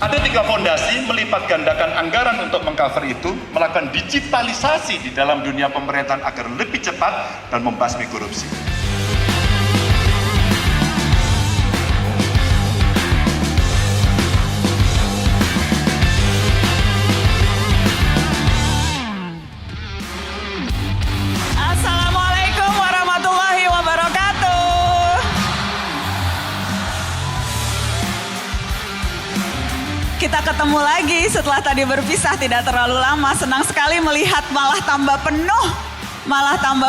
Ada 3 fondasi melipat gandakan anggaran untuk mengcover itu, melakukan digitalisasi di dalam dunia pemerintahan agar lebih cepat dan membasmi korupsi. Assalamualaikum warahmatullahi wabarakatuh. Kita ketemu lagi setelah tadi berpisah tidak terlalu lama. Senang sekali melihat malah tambah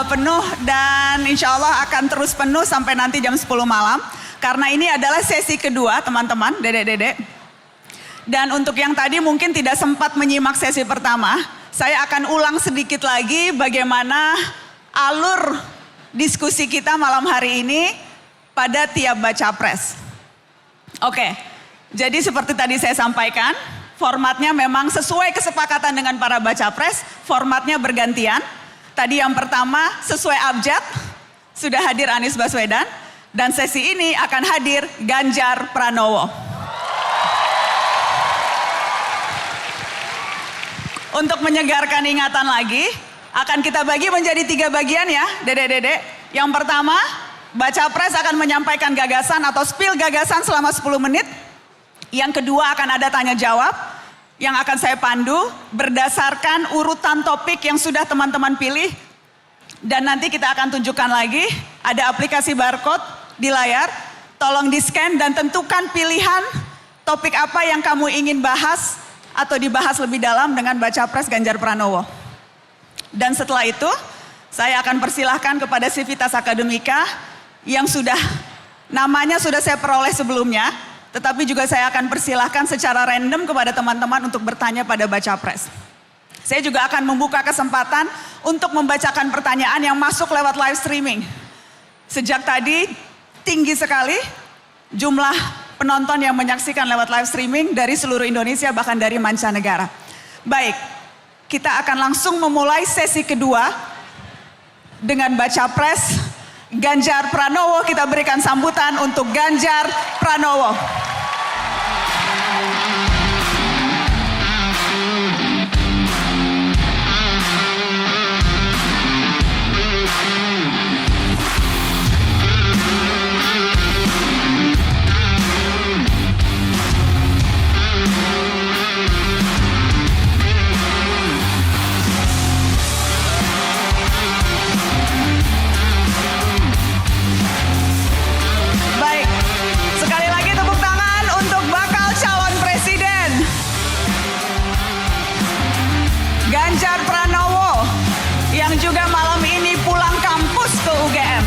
penuh dan insya Allah akan terus penuh sampai nanti jam 10 malam. Karena ini adalah sesi kedua teman-teman, dedek-dedek. Dan untuk yang tadi mungkin tidak sempat menyimak sesi pertama, saya akan ulang sedikit lagi bagaimana alur diskusi kita malam hari ini pada tiap baca pres. Oke, jadi seperti tadi saya sampaikan, formatnya memang sesuai kesepakatan dengan para baca pres, formatnya bergantian. Tadi yang pertama sesuai abjad, sudah hadir Anies Baswedan, dan sesi ini akan hadir Ganjar Pranowo. Untuk menyegarkan ingatan lagi, akan kita bagi menjadi 3 bagian ya, dedek-dedek. Yang pertama, baca pres akan menyampaikan gagasan atau spill gagasan selama 10 menit. Yang kedua akan ada tanya jawab yang akan saya pandu berdasarkan urutan topik yang sudah teman-teman pilih. Dan nanti kita akan tunjukkan lagi, ada aplikasi barcode di layar. Tolong di-scan dan tentukan pilihan topik apa yang kamu ingin bahas atau dibahas lebih dalam dengan baca pres Ganjar Pranowo. Dan setelah itu, saya akan persilahkan kepada Civitas Akademika yang namanya sudah saya peroleh sebelumnya, tetapi juga saya akan persilahkan secara random kepada teman-teman untuk bertanya pada baca pres. Saya juga akan membuka kesempatan untuk membacakan pertanyaan yang masuk lewat live streaming. Sejak tadi tinggi sekali jumlah penonton yang menyaksikan lewat live streaming dari seluruh Indonesia bahkan dari mancanegara. Baik, kita akan langsung memulai sesi kedua dengan baca pres Ganjar Pranowo. Kita berikan sambutan untuk Ganjar Pranowo. Baik, sekali lagi tepuk tangan untuk bakal calon presiden Ganjar Pranowo yang juga malam ini pulang kampus ke UGM.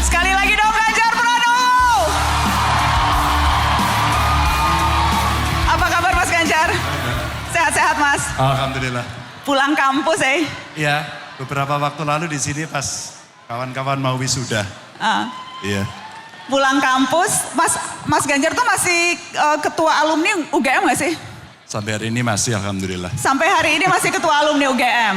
Sekali lagi dong Ganjar Pranowo. Apa kabar Mas Ganjar? Sehat-sehat Mas? Alhamdulillah. Pulang kampus Iya, beberapa waktu lalu di sini pas kawan-kawan mau wisuda. Ah, Iya. pulang kampus. Mas Ganjar tuh masih ketua alumni UGM gak sih? Sampai hari ini masih alhamdulillah. Sampai hari ini masih ketua alumni UGM.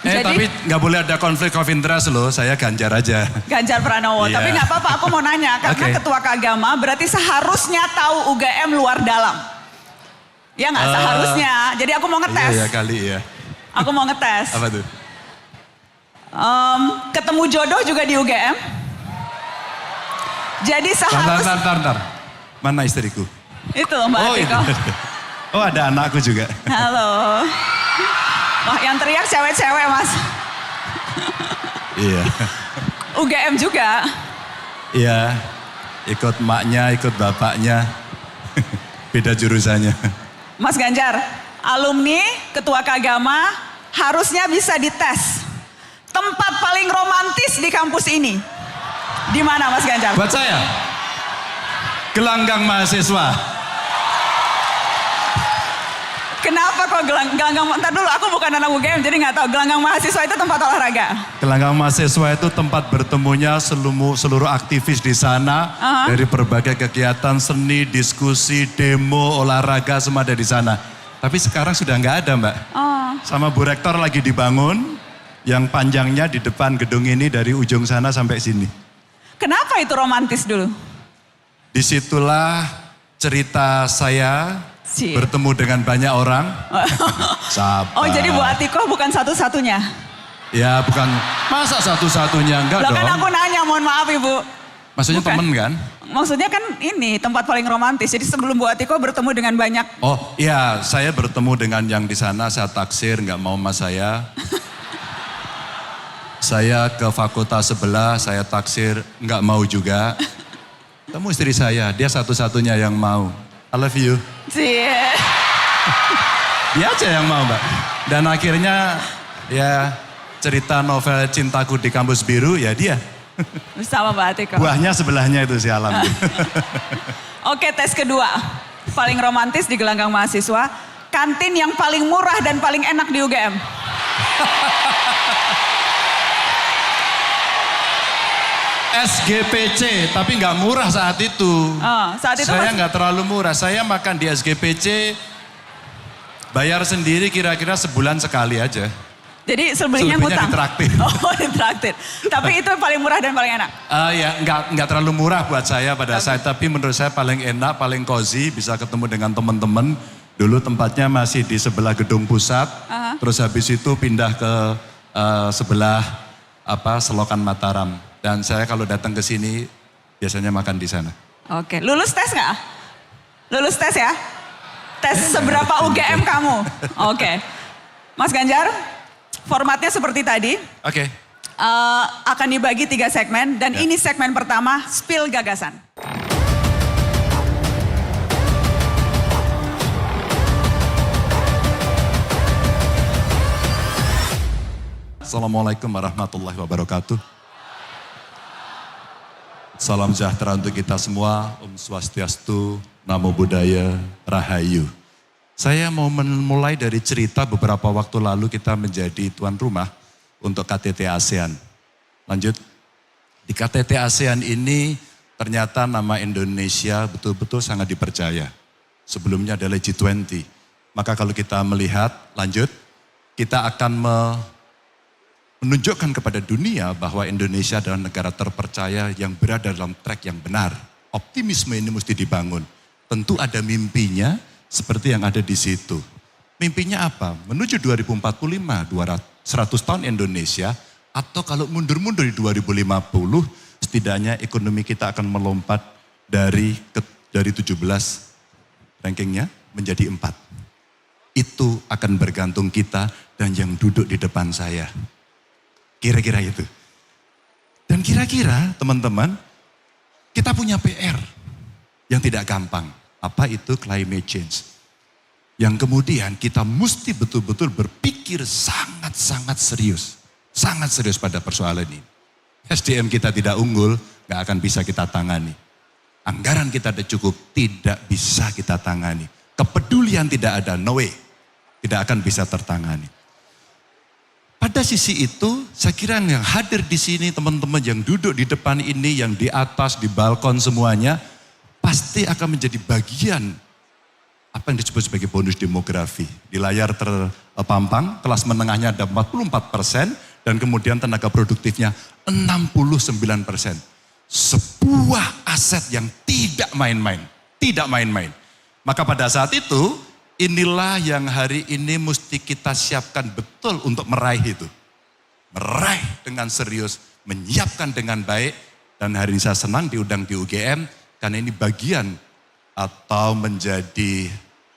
Tapi nggak boleh ada konflik of interest loh, saya Ganjar aja. Ganjar Pranowo, Iya. tapi nggak apa-apa, aku mau nanya karena Oke. ketua keagama berarti seharusnya tahu UGM luar dalam. Ya nggak seharusnya, jadi aku mau ngetes. Iya kali ya. Aku mau ngetes. Apa tuh? Ketemu jodoh juga di UGM. Jadi seharusnya Ntar. Mana istriku? itu Mbak Atiko. Oh ada anakku juga. Halo. Wah yang teriak cewek-cewek Mas. Iya. UGM juga. Iya. Ikut maknya, ikut bapaknya. Beda jurusannya. Mas Ganjar, alumni Ketua Kagama harusnya bisa dites. Tempat paling romantis di kampus ini. Di mana Mas Ganjar? Buat saya, gelanggang mahasiswa. Kenapa kok gelanggang? Ntar dulu, aku bukan anak UGM jadi nggak tahu. Gelanggang mahasiswa itu tempat olahraga. Gelanggang mahasiswa itu tempat bertemunya seluruh aktivis di sana. Dari berbagai kegiatan seni, diskusi, demo, olahraga semua ada di sana. Tapi sekarang sudah nggak ada Mbak. Sama Bu Rektor lagi dibangun. Yang panjangnya di depan gedung ini dari ujung sana sampai sini. Kenapa itu romantis dulu? Disitulah cerita saya Cie. bertemu dengan banyak orang. Sabar. Oh jadi Bu Atiko bukan satu-satunya? Ya bukan, masa satu-satunya enggak Lah dong. kan aku nanya, mohon maaf Ibu. Maksudnya Bukan. temen kan? Maksudnya kan ini tempat paling romantis. Jadi sebelum Bu Atiko bertemu dengan banyak. Oh iya, saya bertemu dengan yang di sana, saya taksir, nggak mau mas saya. Saya ke fakultas sebelah, saya taksir, nggak mau juga. Temu istri saya, dia satu-satunya yang mau. I love you. Cie. Dia aja yang mau Mbak. Dan akhirnya ya cerita novel Cintaku di Kampus Biru ya dia. Bersama Mbak Atiko. Buahnya sebelahnya itu si Alam. Oke, tes kedua. Paling romantis di gelanggang mahasiswa. Kantin yang paling murah dan paling enak di UGM. SGPC, tapi nggak murah saat itu. Saat itu Saya nggak terlalu murah. Saya makan di SGPC, bayar sendiri kira-kira sebulan sekali aja. Jadi sebelumnya Selebihnya ngutang. ditraktir. Oh, ditraktir. Tapi itu paling murah dan paling enak. Ya nggak terlalu murah buat saya pada saat, tapi menurut saya paling enak, paling cozy, bisa ketemu dengan teman-teman. Dulu tempatnya masih di sebelah gedung pusat, terus habis itu pindah ke sebelah Selokan Mataram. Dan saya kalau datang ke sini biasanya makan di sana. Oke, lulus tes nggak? Lulus tes ya? Tes seberapa UGM kamu? Oke. Mas Ganjar, formatnya seperti tadi. Oke. Akan dibagi 3 segmen dan ini segmen pertama, spill gagasan. Assalamualaikum warahmatullahi wabarakatuh. Salam sejahtera untuk kita semua, Om Swastiastu, Namo Buddhaya, Rahayu. Saya mau memulai dari cerita beberapa waktu lalu kita menjadi tuan rumah untuk KTT ASEAN. Lanjut, di KTT ASEAN ini ternyata nama Indonesia betul-betul sangat dipercaya. Sebelumnya adalah G20. Maka kalau kita melihat, lanjut, kita akan menunjukkan kepada dunia bahwa Indonesia adalah negara terpercaya yang berada dalam track yang benar. Optimisme ini mesti dibangun. Tentu ada mimpinya seperti yang ada di situ. Mimpinya apa? Menuju 2045, 100 tahun Indonesia, atau kalau mundur-mundur di 2050, setidaknya ekonomi kita akan melompat dari 17 rankingnya menjadi 4. Itu akan bergantung kita dan yang duduk di depan saya. Kira-kira itu. Dan kira-kira teman-teman, kita punya PR yang tidak gampang. Apa itu climate change? Yang kemudian kita mesti betul-betul berpikir sangat-sangat serius. Sangat serius pada persoalan ini. SDM kita tidak unggul, gak akan bisa kita tangani. Anggaran kita tidak cukup, tidak bisa kita tangani. Kepedulian tidak ada, no way. Tidak akan bisa tertangani. Pada sisi itu, saya kira yang hadir di sini, teman-teman yang duduk di depan ini, yang di atas, di balkon semuanya, pasti akan menjadi bagian apa yang disebut sebagai bonus demografi. Di layar terpampang, kelas menengahnya ada 44%, dan kemudian tenaga produktifnya 69%. Sebuah aset yang tidak main-main, tidak main-main. Maka pada saat itu, inilah yang hari ini mesti kita siapkan betul untuk meraih itu. meraih dengan serius, menyiapkan dengan baik. Dan hari ini saya senang diundang di UGM karena ini bagian atau menjadi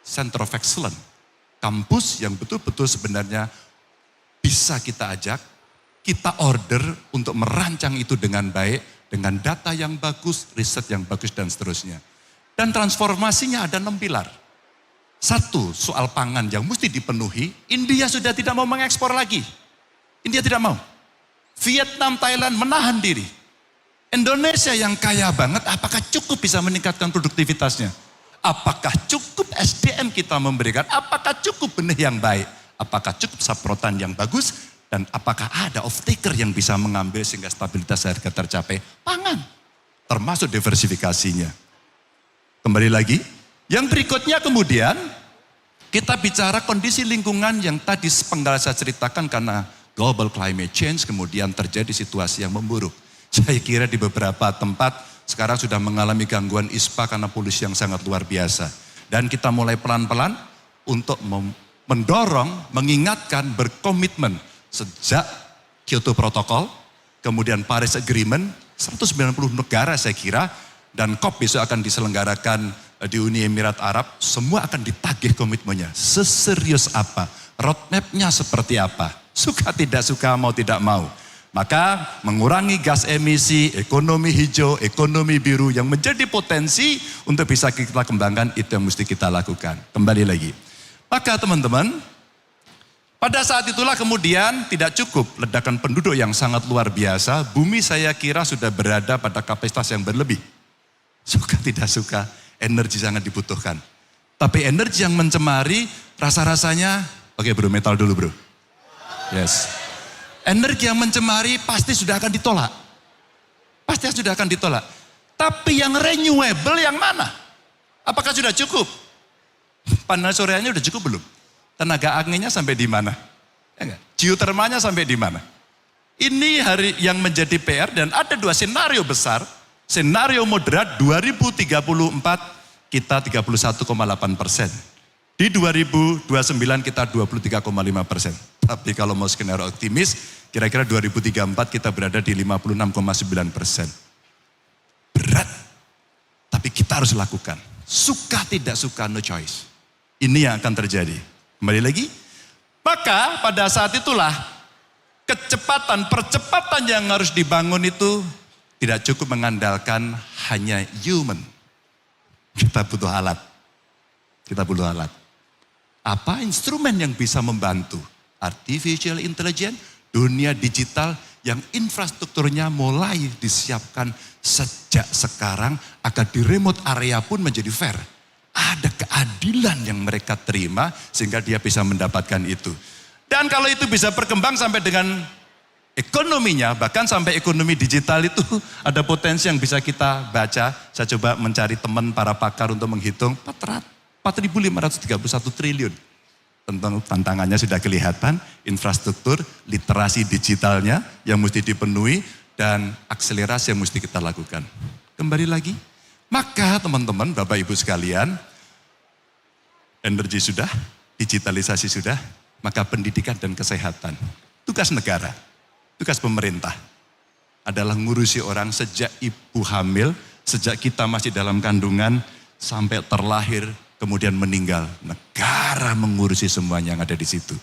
Center of Excellence. Kampus yang betul-betul sebenarnya bisa kita ajak, kita order untuk merancang itu dengan baik, dengan data yang bagus, riset yang bagus dan seterusnya. Dan transformasinya ada 6 pilar. Satu, soal pangan yang mesti dipenuhi, India sudah tidak mau mengekspor lagi. India tidak mau. Vietnam, Thailand menahan diri. Indonesia yang kaya banget, apakah cukup bisa meningkatkan produktivitasnya? Apakah cukup SDM kita memberikan? Apakah cukup benih yang baik? Apakah cukup saprotan yang bagus? Dan apakah ada off-taker yang bisa mengambil sehingga stabilitas harga tercapai? Pangan, termasuk diversifikasinya. Kembali lagi, yang berikutnya kemudian kita bicara kondisi lingkungan yang tadi sepenggal saya ceritakan karena global climate change kemudian terjadi situasi yang memburuk. Saya kira di beberapa tempat sekarang sudah mengalami gangguan ISPA karena polusi yang sangat luar biasa. Dan kita mulai pelan-pelan untuk mendorong, mengingatkan, berkomitmen sejak Kyoto Protocol, kemudian Paris Agreement, 190 negara saya kira, dan COP besok akan diselenggarakan di Uni Emirat Arab, semua akan ditagih komitmennya. Seserius apa? Roadmap-nya seperti apa? Suka tidak suka, mau tidak mau. Maka mengurangi gas emisi, ekonomi hijau, ekonomi biru yang menjadi potensi untuk bisa kita kembangkan, itu yang mesti kita lakukan. Kembali lagi. Maka teman-teman, pada saat itulah kemudian tidak cukup ledakan penduduk yang sangat luar biasa. Bumi saya kira sudah berada pada kapasitas yang berlebih. Suka tidak suka, energi sangat dibutuhkan. Tapi energi yang mencemari, rasa-rasanya, oke bro, metal dulu bro. Yes. Energi yang mencemari pasti sudah akan ditolak. Pasti sudah akan ditolak. Tapi yang renewable yang mana? Apakah sudah cukup? Panel surya-nya sudah cukup belum? Tenaga anginnya sampai di mana? Ya enggak? Geotermanya sampai di mana? Ini hari yang menjadi PR dan ada 2 senario besar. Senario moderat 2034 kita 31,8%. Di 2029 kita 23,5%. Tapi kalau mau skenario optimis, kira-kira 2034 kita berada di 56,9%. Berat, tapi kita harus lakukan. Suka tidak suka, no choice. Ini yang akan terjadi. Kembali lagi, maka pada saat itulah percepatan yang harus dibangun itu tidak cukup mengandalkan hanya human. Kita butuh alat. Kita butuh alat. Apa instrumen yang bisa membantu? Artificial intelligence, dunia digital yang infrastrukturnya mulai disiapkan sejak sekarang agar di remote area pun menjadi fair. Ada keadilan yang mereka terima sehingga dia bisa mendapatkan itu. Dan kalau itu bisa berkembang sampai dengan ekonominya, bahkan sampai ekonomi digital itu ada potensi yang bisa kita baca. Saya coba mencari teman para pakar untuk menghitung 4.531 triliun. Tentu tantangannya sudah kelihatan, infrastruktur, literasi digitalnya yang mesti dipenuhi dan akselerasi yang mesti kita lakukan. Kembali lagi, maka teman-teman, Bapak Ibu sekalian, energi sudah, digitalisasi sudah, maka pendidikan dan kesehatan. Tugas negara, tugas pemerintah adalah ngurusi orang sejak ibu hamil, sejak kita masih dalam kandungan, sampai terlahir, kemudian meninggal. Negara mengurusi semuanya yang ada di situ.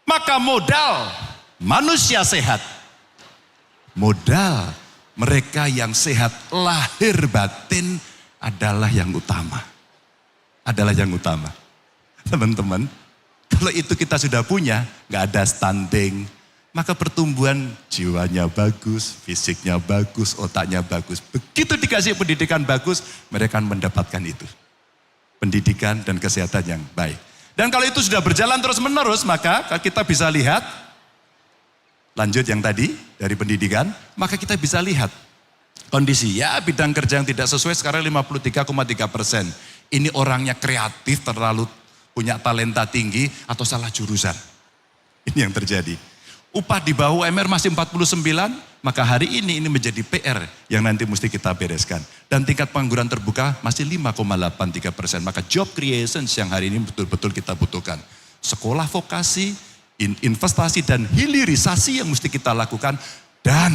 Maka modal manusia sehat, modal mereka yang sehat lahir batin adalah yang utama. Adalah yang utama. Teman-teman, kalau itu kita sudah punya, gak ada stunting, maka pertumbuhan jiwanya bagus, fisiknya bagus, otaknya bagus. Begitu dikasih pendidikan bagus, mereka akan mendapatkan itu. Pendidikan dan kesehatan yang baik. Dan kalau itu sudah berjalan terus menerus, maka kita bisa lihat, lanjut yang tadi dari pendidikan, maka kita bisa lihat kondisi ya bidang kerja yang tidak sesuai sekarang 53,3%. Ini orangnya kreatif, terlalu punya talenta tinggi atau salah jurusan. Ini yang terjadi. Upah di bawah UMR masih 49, maka hari ini menjadi PR yang nanti mesti kita bereskan. Dan tingkat pengangguran terbuka masih 5,83%. Maka job creation yang hari ini betul-betul kita butuhkan. Sekolah vokasi, investasi dan hilirisasi yang mesti kita lakukan, dan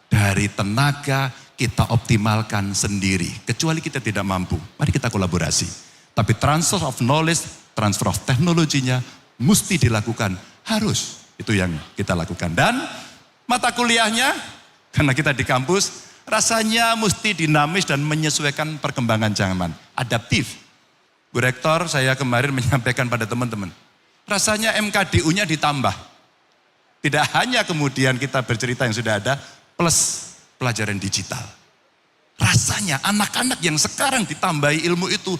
dari tenaga kita optimalkan sendiri. Kecuali kita tidak mampu, mari kita kolaborasi. Tapi transfer of knowledge, transfer of teknologinya mesti dilakukan, harus. Itu yang kita lakukan. Dan mata kuliahnya, karena kita di kampus, rasanya mesti dinamis dan menyesuaikan perkembangan zaman. Adaptif. Bu Rektor, saya kemarin menyampaikan pada teman-teman, rasanya MKDU-nya ditambah. Tidak hanya kemudian kita bercerita yang sudah ada, plus pelajaran digital. Rasanya anak-anak yang sekarang ditambahi ilmu itu,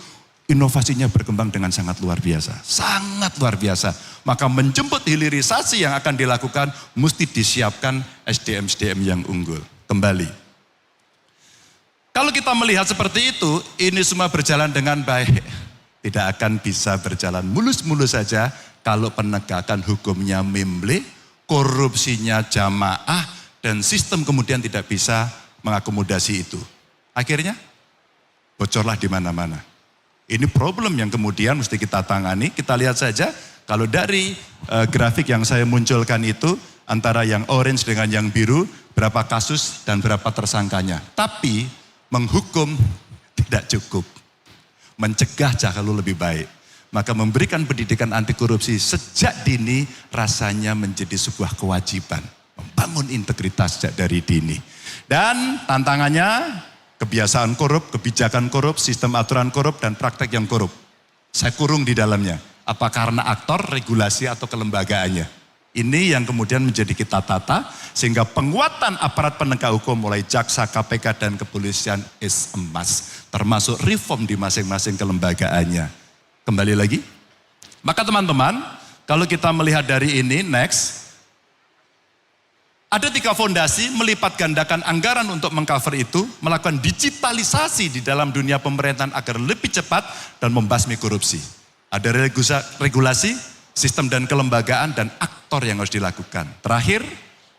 inovasinya berkembang dengan sangat luar biasa. Sangat luar biasa. Maka menjemput hilirisasi yang akan dilakukan, mesti disiapkan SDM-SDM yang unggul. Kembali. Kalau kita melihat seperti itu, ini semua berjalan dengan baik. Tidak akan bisa berjalan mulus-mulus saja kalau penegakan hukumnya memble, korupsinya jamaah, dan sistem kemudian tidak bisa mengakomodasi itu. Akhirnya bocorlah di mana-mana. Ini problem yang kemudian mesti kita tangani. Kita lihat saja kalau dari grafik yang saya munculkan itu, antara yang orange dengan yang biru, berapa kasus dan berapa tersangkanya. Tapi menghukum tidak cukup. Mencegah jauh lebih baik. Maka memberikan pendidikan anti korupsi sejak dini rasanya menjadi sebuah kewajiban. Membangun integritas sejak dari dini. Dan tantangannya, kebiasaan korup, kebijakan korup, sistem aturan korup, dan praktek yang korup. Saya kurung di dalamnya. Apa karena aktor, regulasi, atau kelembagaannya. Ini yang kemudian menjadi kita tata, sehingga penguatan aparat penegak hukum mulai jaksa, KPK, dan kepolisian is a must. Termasuk reform di masing-masing kelembagaannya. Kembali lagi. Maka teman-teman, kalau kita melihat dari ini, next. Ada 3 fondasi melipat gandakan anggaran untuk mengcover itu, melakukan digitalisasi di dalam dunia pemerintahan agar lebih cepat dan membasmi korupsi. Ada regulasi, sistem dan kelembagaan, dan aktor yang harus dilakukan. Terakhir,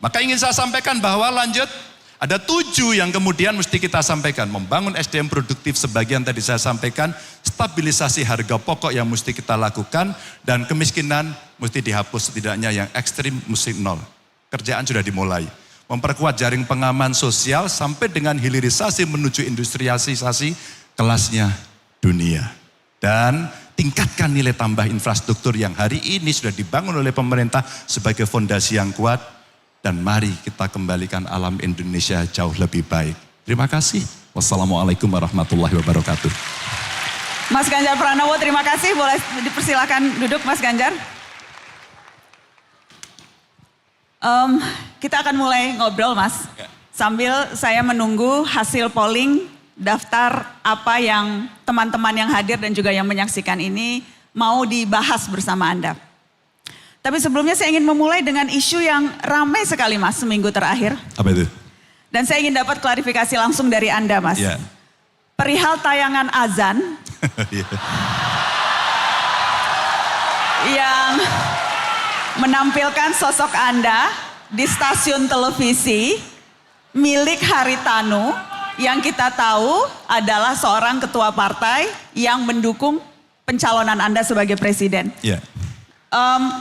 maka ingin saya sampaikan bahwa lanjut, ada 7 yang kemudian mesti kita sampaikan. Membangun SDM produktif sebagian tadi saya sampaikan, stabilisasi harga pokok yang mesti kita lakukan, dan kemiskinan mesti dihapus setidaknya yang ekstrim mesti nol. Kerjaan sudah dimulai. Memperkuat jaring pengaman sosial sampai dengan hilirisasi menuju industrialisasi kelasnya dunia. Dan tingkatkan nilai tambah infrastruktur yang hari ini sudah dibangun oleh pemerintah sebagai fondasi yang kuat. Dan mari kita kembalikan alam Indonesia jauh lebih baik. Terima kasih. Wassalamualaikum warahmatullahi wabarakatuh. Mas Ganjar Pranowo, terima kasih. Boleh dipersilakan duduk Mas Ganjar. Kita akan mulai ngobrol Mas, sambil saya menunggu hasil polling, daftar apa yang teman-teman yang hadir dan juga yang menyaksikan ini mau dibahas bersama Anda. Tapi sebelumnya saya ingin memulai dengan isu yang ramai sekali Mas seminggu terakhir. Apa itu? Dan saya ingin dapat klarifikasi langsung dari Anda Mas. Ya. Perihal tayangan azan yang menampilkan sosok Anda di stasiun televisi milik Haritanu yang kita tahu adalah seorang ketua partai yang mendukung pencalonan Anda sebagai presiden. Ya.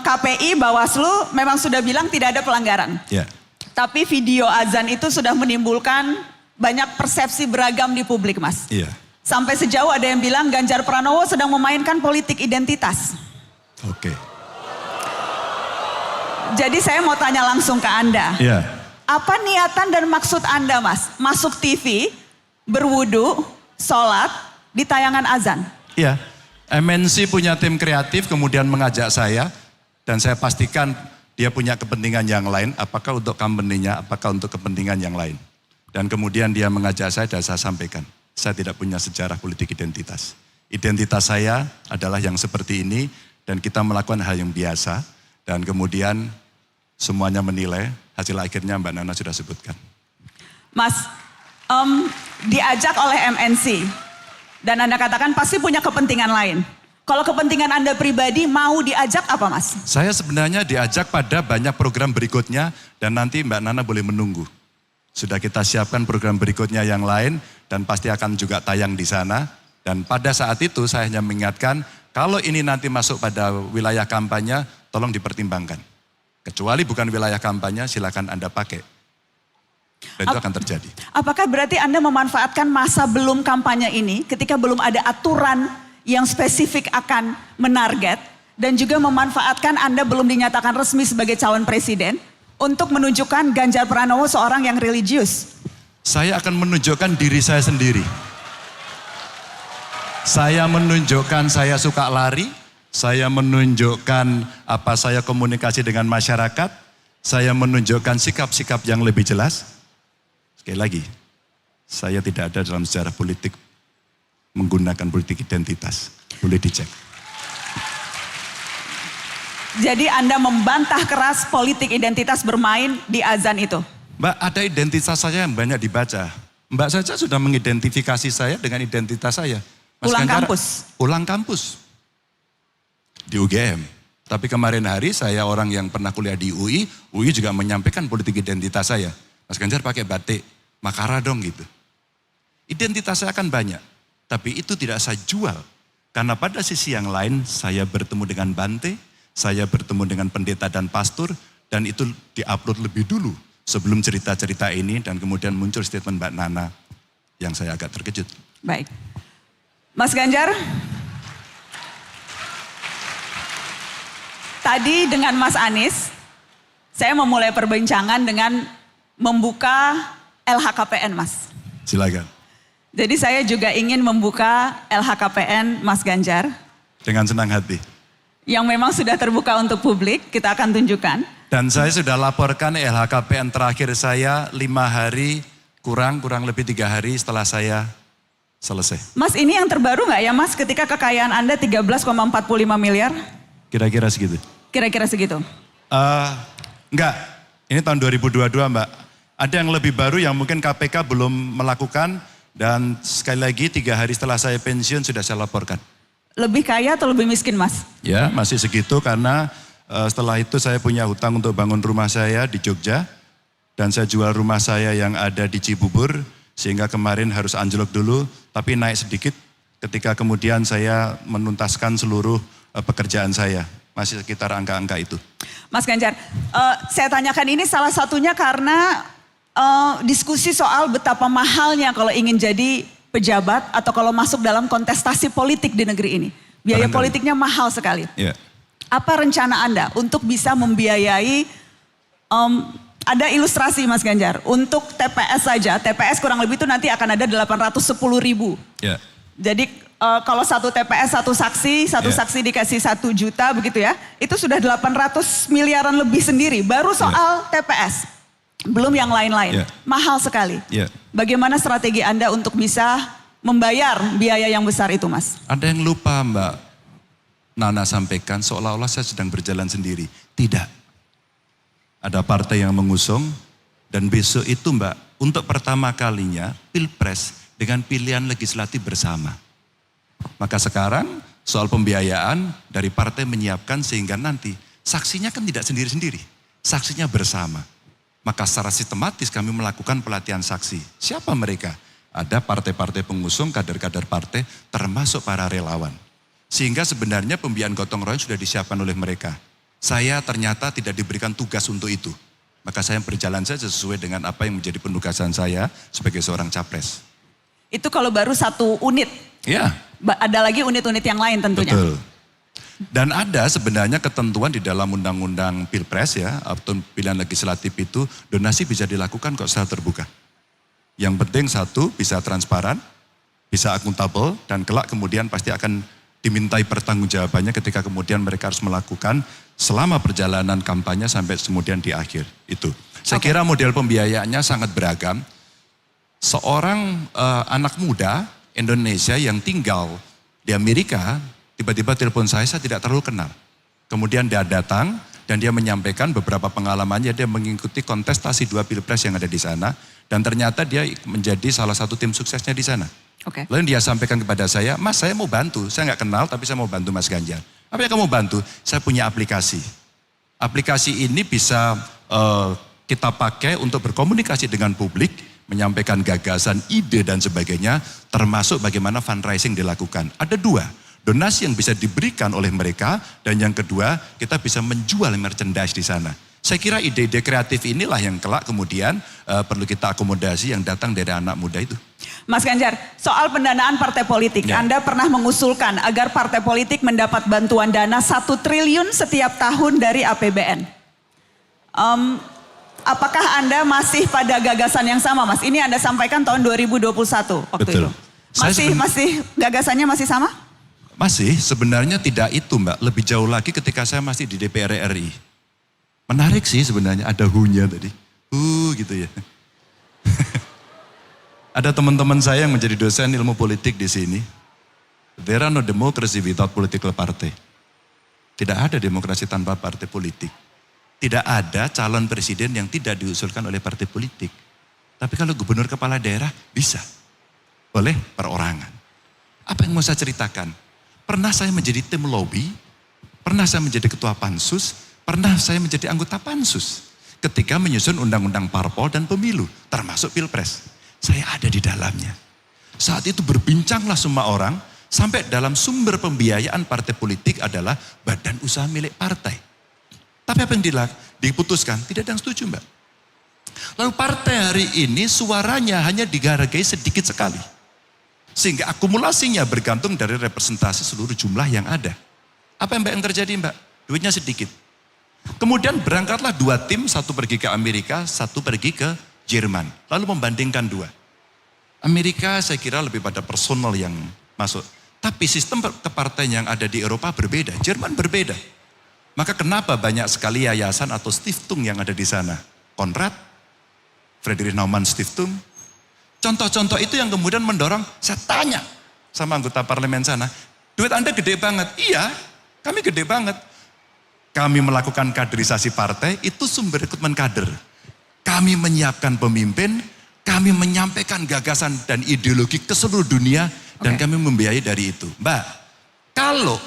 KPI, Bawaslu memang sudah bilang tidak ada pelanggaran. Ya. Tapi video azan itu sudah menimbulkan banyak persepsi beragam di publik Mas. Iya. Sampai sejauh ada yang bilang Ganjar Pranowo sedang memainkan politik identitas. Oke. Jadi saya mau tanya langsung ke Anda. Iya. Apa niatan dan maksud Anda Mas? Masuk TV, berwudu, sholat, di tayangan azan? Iya. MNC punya tim kreatif kemudian mengajak saya. Dan saya pastikan dia punya kepentingan yang lain. Apakah untuk company-nya, apakah untuk kepentingan yang lain. Dan kemudian dia mengajak saya dan saya sampaikan. Saya tidak punya sejarah politik identitas. Identitas saya adalah yang seperti ini. Dan kita melakukan hal yang biasa. Dan kemudian semuanya menilai, hasil akhirnya Mbak Nana sudah sebutkan. Mas, diajak oleh MNC dan Anda katakan pasti punya kepentingan lain. Kalau kepentingan Anda pribadi mau diajak apa Mas? Saya sebenarnya diajak pada banyak program berikutnya dan nanti Mbak Nana boleh menunggu. Sudah kita siapkan program berikutnya yang lain dan pasti akan juga tayang di sana. Dan pada saat itu saya hanya mengingatkan, kalau ini nanti masuk pada wilayah kampanye, tolong dipertimbangkan. Kecuali bukan wilayah kampanye, silakan Anda pakai. Dan itu akan terjadi. Apakah berarti Anda memanfaatkan masa belum kampanye ini ketika belum ada aturan yang spesifik akan menarget dan juga memanfaatkan Anda belum dinyatakan resmi sebagai calon presiden untuk menunjukkan Ganjar Pranowo seorang yang religius? Saya akan menunjukkan diri saya sendiri. Saya menunjukkan saya suka lari, saya menunjukkan apa saya komunikasi dengan masyarakat, saya menunjukkan sikap-sikap yang lebih jelas. Sekali lagi, saya tidak ada dalam sejarah politik menggunakan politik identitas. Boleh dicek. Jadi Anda membantah keras politik identitas bermain di azan itu? Mbak, ada identitas saya yang banyak dibaca. Mbak saja sudah mengidentifikasi saya dengan identitas saya. Mas Pulang Ganjar, kampus? Pulang kampus. Di UGM. Tapi kemarin hari saya orang yang pernah kuliah di UI juga menyampaikan politik identitas saya. Mas Ganjar pakai batik, Makara dong gitu. Identitas saya akan banyak, tapi itu tidak saya jual. Karena pada sisi yang lain saya bertemu dengan Bante, saya bertemu dengan pendeta dan pastor, dan itu diupload lebih dulu sebelum cerita-cerita ini dan kemudian muncul statement Mbak Nana yang saya agak terkejut. Baik. Mas Ganjar, tadi dengan Mas Anies, saya memulai perbincangan dengan membuka LHKPN, Mas. Silakan. Jadi saya juga ingin membuka LHKPN Mas Ganjar. Dengan senang hati. Yang memang sudah terbuka untuk publik, kita akan tunjukkan. Dan saya sudah laporkan LHKPN terakhir saya 5 hari, kurang lebih 3 hari setelah saya selesai. Mas, ini yang terbaru nggak ya Mas, ketika kekayaan Anda 13,45 miliar? Kira-kira segitu. Kira-kira segitu. Enggak, ini tahun 2022 Mbak. Ada yang lebih baru yang mungkin KPK belum melakukan dan sekali lagi 3 hari setelah saya pensiun sudah saya laporkan. Lebih kaya atau lebih miskin Mas? Ya masih segitu karena setelah itu saya punya hutang untuk bangun rumah saya di Jogja. Dan saya jual rumah saya yang ada di Cibubur sehingga kemarin harus anjlok dulu tapi naik sedikit ketika kemudian saya menuntaskan seluruh pekerjaan saya. Masih sekitar angka-angka itu. Mas Ganjar, saya tanyakan ini salah satunya karena diskusi soal betapa mahalnya kalau ingin jadi pejabat atau kalau masuk dalam kontestasi politik di negeri ini. Biaya politiknya mahal sekali. Yeah. Apa rencana Anda untuk bisa membiayai, ada ilustrasi Mas Ganjar, untuk TPS saja, TPS kurang lebih itu nanti akan ada 810.000. Yeah. Jadi kalau satu TPS, satu saksi dikasih 1 juta begitu ya, itu sudah 800 miliaran lebih sendiri, baru soal TPS. Belum yang lain-lain, mahal sekali. Bagaimana strategi Anda untuk bisa membayar biaya yang besar itu Mas? Ada yang lupa Mbak Nana sampaikan seolah-olah saya sedang berjalan sendiri. Tidak. Ada partai yang mengusung dan besok itu Mbak, untuk pertama kalinya Pilpres dengan pilihan legislatif bersama. Maka sekarang soal pembiayaan dari partai menyiapkan sehingga nanti saksinya kan tidak sendiri-sendiri, saksinya bersama. Maka secara sistematis kami melakukan pelatihan saksi. Siapa mereka? Ada partai-partai pengusung, kader-kader partai, termasuk para relawan. Sehingga sebenarnya pembiayaan gotong royong sudah disiapkan oleh mereka. Saya ternyata tidak diberikan tugas untuk itu. Maka saya berjalan saja sesuai dengan apa yang menjadi penugasan saya sebagai seorang capres. Itu kalau baru 1 unit? Ya. Ada lagi unit-unit yang lain tentunya? Betul. Dan ada sebenarnya ketentuan di dalam undang-undang Pilpres ya, atau pilihan legislatif itu donasi bisa dilakukan kok secara terbuka. Yang penting satu, bisa transparan, bisa akuntabel, dan kelak kemudian pasti akan dimintai pertanggungjawabannya ketika kemudian mereka harus melakukan selama perjalanan kampanye sampai kemudian di akhir itu. Saya kira model pembiayaannya sangat beragam. Seorang anak muda Indonesia yang tinggal di Amerika, tiba-tiba telepon saya tidak terlalu kenal. Kemudian dia datang dan dia menyampaikan beberapa pengalamannya, dia mengikuti kontestasi 2 Pilpres yang ada di sana. Dan ternyata dia menjadi salah satu tim suksesnya di sana. Lalu dia sampaikan kepada saya, Mas saya mau bantu, saya nggak kenal tapi saya mau bantu Mas Ganjar. Apa yang kamu bantu? Saya punya aplikasi. Aplikasi ini bisa kita pakai untuk berkomunikasi dengan publik, menyampaikan gagasan, ide dan sebagainya, termasuk bagaimana fundraising dilakukan. Ada 2. Donasi yang bisa diberikan oleh mereka dan yang kedua kita bisa menjual merchandise di sana. Saya kira ide-ide kreatif inilah yang kelak kemudian perlu kita akomodasi yang datang dari anak muda itu. Mas Ganjar, soal pendanaan partai politik, Ya. Anda pernah mengusulkan agar partai politik mendapat bantuan dana 1 triliun setiap tahun dari APBN. Apakah Anda masih pada gagasan yang sama, Mas? Ini Anda sampaikan tahun 2021 waktu Betul. itu. Masih gagasannya masih sama? Masih, sebenarnya tidak itu Mbak. Lebih jauh lagi ketika saya masih di DPR RI. Menarik sih sebenarnya, ada hu-nya tadi. Gitu ya. Ada teman-teman saya yang menjadi dosen ilmu politik di sini. There are no democracy without political party. Tidak ada demokrasi tanpa partai politik. Tidak ada calon presiden yang tidak diusulkan oleh partai politik. Tapi kalau gubernur kepala daerah bisa. Oleh perorangan. Apa yang mau saya ceritakan? Pernah saya menjadi tim lobby, pernah saya menjadi ketua pansus, pernah saya menjadi anggota pansus. Ketika menyusun undang-undang parpol dan pemilu, termasuk pilpres. Saya ada di dalamnya. Saat itu berbincanglah semua orang, sampai dalam sumber pembiayaan partai politik adalah badan usaha milik partai. Tapi apa yang diputuskan? Tidak ada yang setuju Mbak. Lalu partai hari ini suaranya hanya dihargai sedikit sekali. Sehingga akumulasinya bergantung dari representasi seluruh jumlah yang ada. Apa yang terjadi Mbak? Duitnya sedikit. Kemudian berangkatlah 2 tim, satu pergi ke Amerika, satu pergi ke Jerman. Lalu membandingkan 2. Amerika saya kira lebih pada personal yang masuk. Tapi sistem kepartaian yang ada di Eropa berbeda, Jerman berbeda. Maka kenapa banyak sekali yayasan atau stiftung yang ada di sana? Konrad, Friedrich Naumann Stiftung. Contoh-contoh itu yang kemudian mendorong, saya tanya sama anggota parlemen sana, duit Anda gede banget. Iya, kami gede banget. Kami melakukan kaderisasi partai, itu sumber rekrutmen kader. Kami menyiapkan pemimpin, kami menyampaikan gagasan dan ideologi ke seluruh dunia, dan kami membiayai dari itu. Mbak, kalau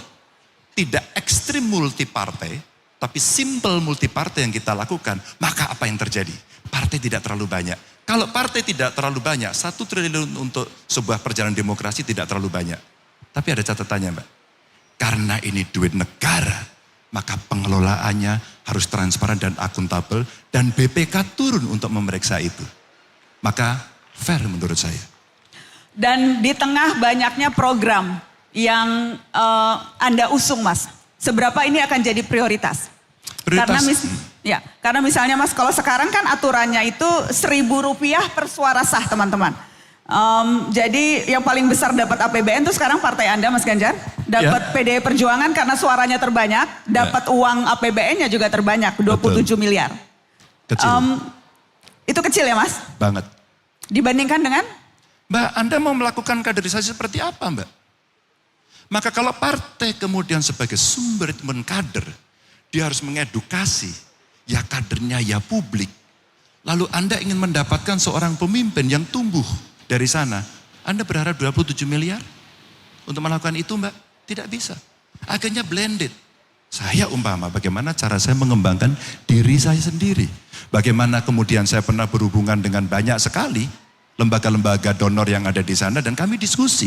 tidak ekstrim multipartai, tapi simple multipartai yang kita lakukan, maka apa yang terjadi? Partai tidak terlalu banyak. Kalau partai tidak terlalu banyak, 1 triliun untuk sebuah perjalanan demokrasi tidak terlalu banyak. Tapi ada catatannya Mbak. Karena ini duit negara, maka pengelolaannya harus transparan dan akuntabel, dan BPK turun untuk memeriksa itu. Maka fair menurut saya. Dan di tengah banyaknya program yang Anda usung Mas, seberapa ini akan jadi prioritas? Karena misalnya Mas, kalau sekarang kan aturannya itu Rp1.000 per suara sah teman-teman. Jadi yang paling besar dapat APBN itu sekarang partai Anda Mas Ganjar. Dapat PDI Perjuangan karena suaranya terbanyak. Dapat uang APBN-nya juga terbanyak, 27 miliar. Kecil. Itu kecil ya Mas? Banget. Dibandingkan dengan? Mbak, Anda mau melakukan kaderisasi seperti apa Mbak? Maka kalau partai kemudian sebagai sumber rekrutmen kader, dia harus mengedukasi, ya kadernya, ya publik. Lalu Anda ingin mendapatkan seorang pemimpin yang tumbuh dari sana. Anda berharap 27 miliar untuk melakukan itu Mbak? Tidak bisa. Akhirnya blended. Saya umpama bagaimana cara saya mengembangkan diri saya sendiri. Bagaimana kemudian saya pernah berhubungan dengan banyak sekali lembaga-lembaga donor yang ada di sana dan kami diskusi.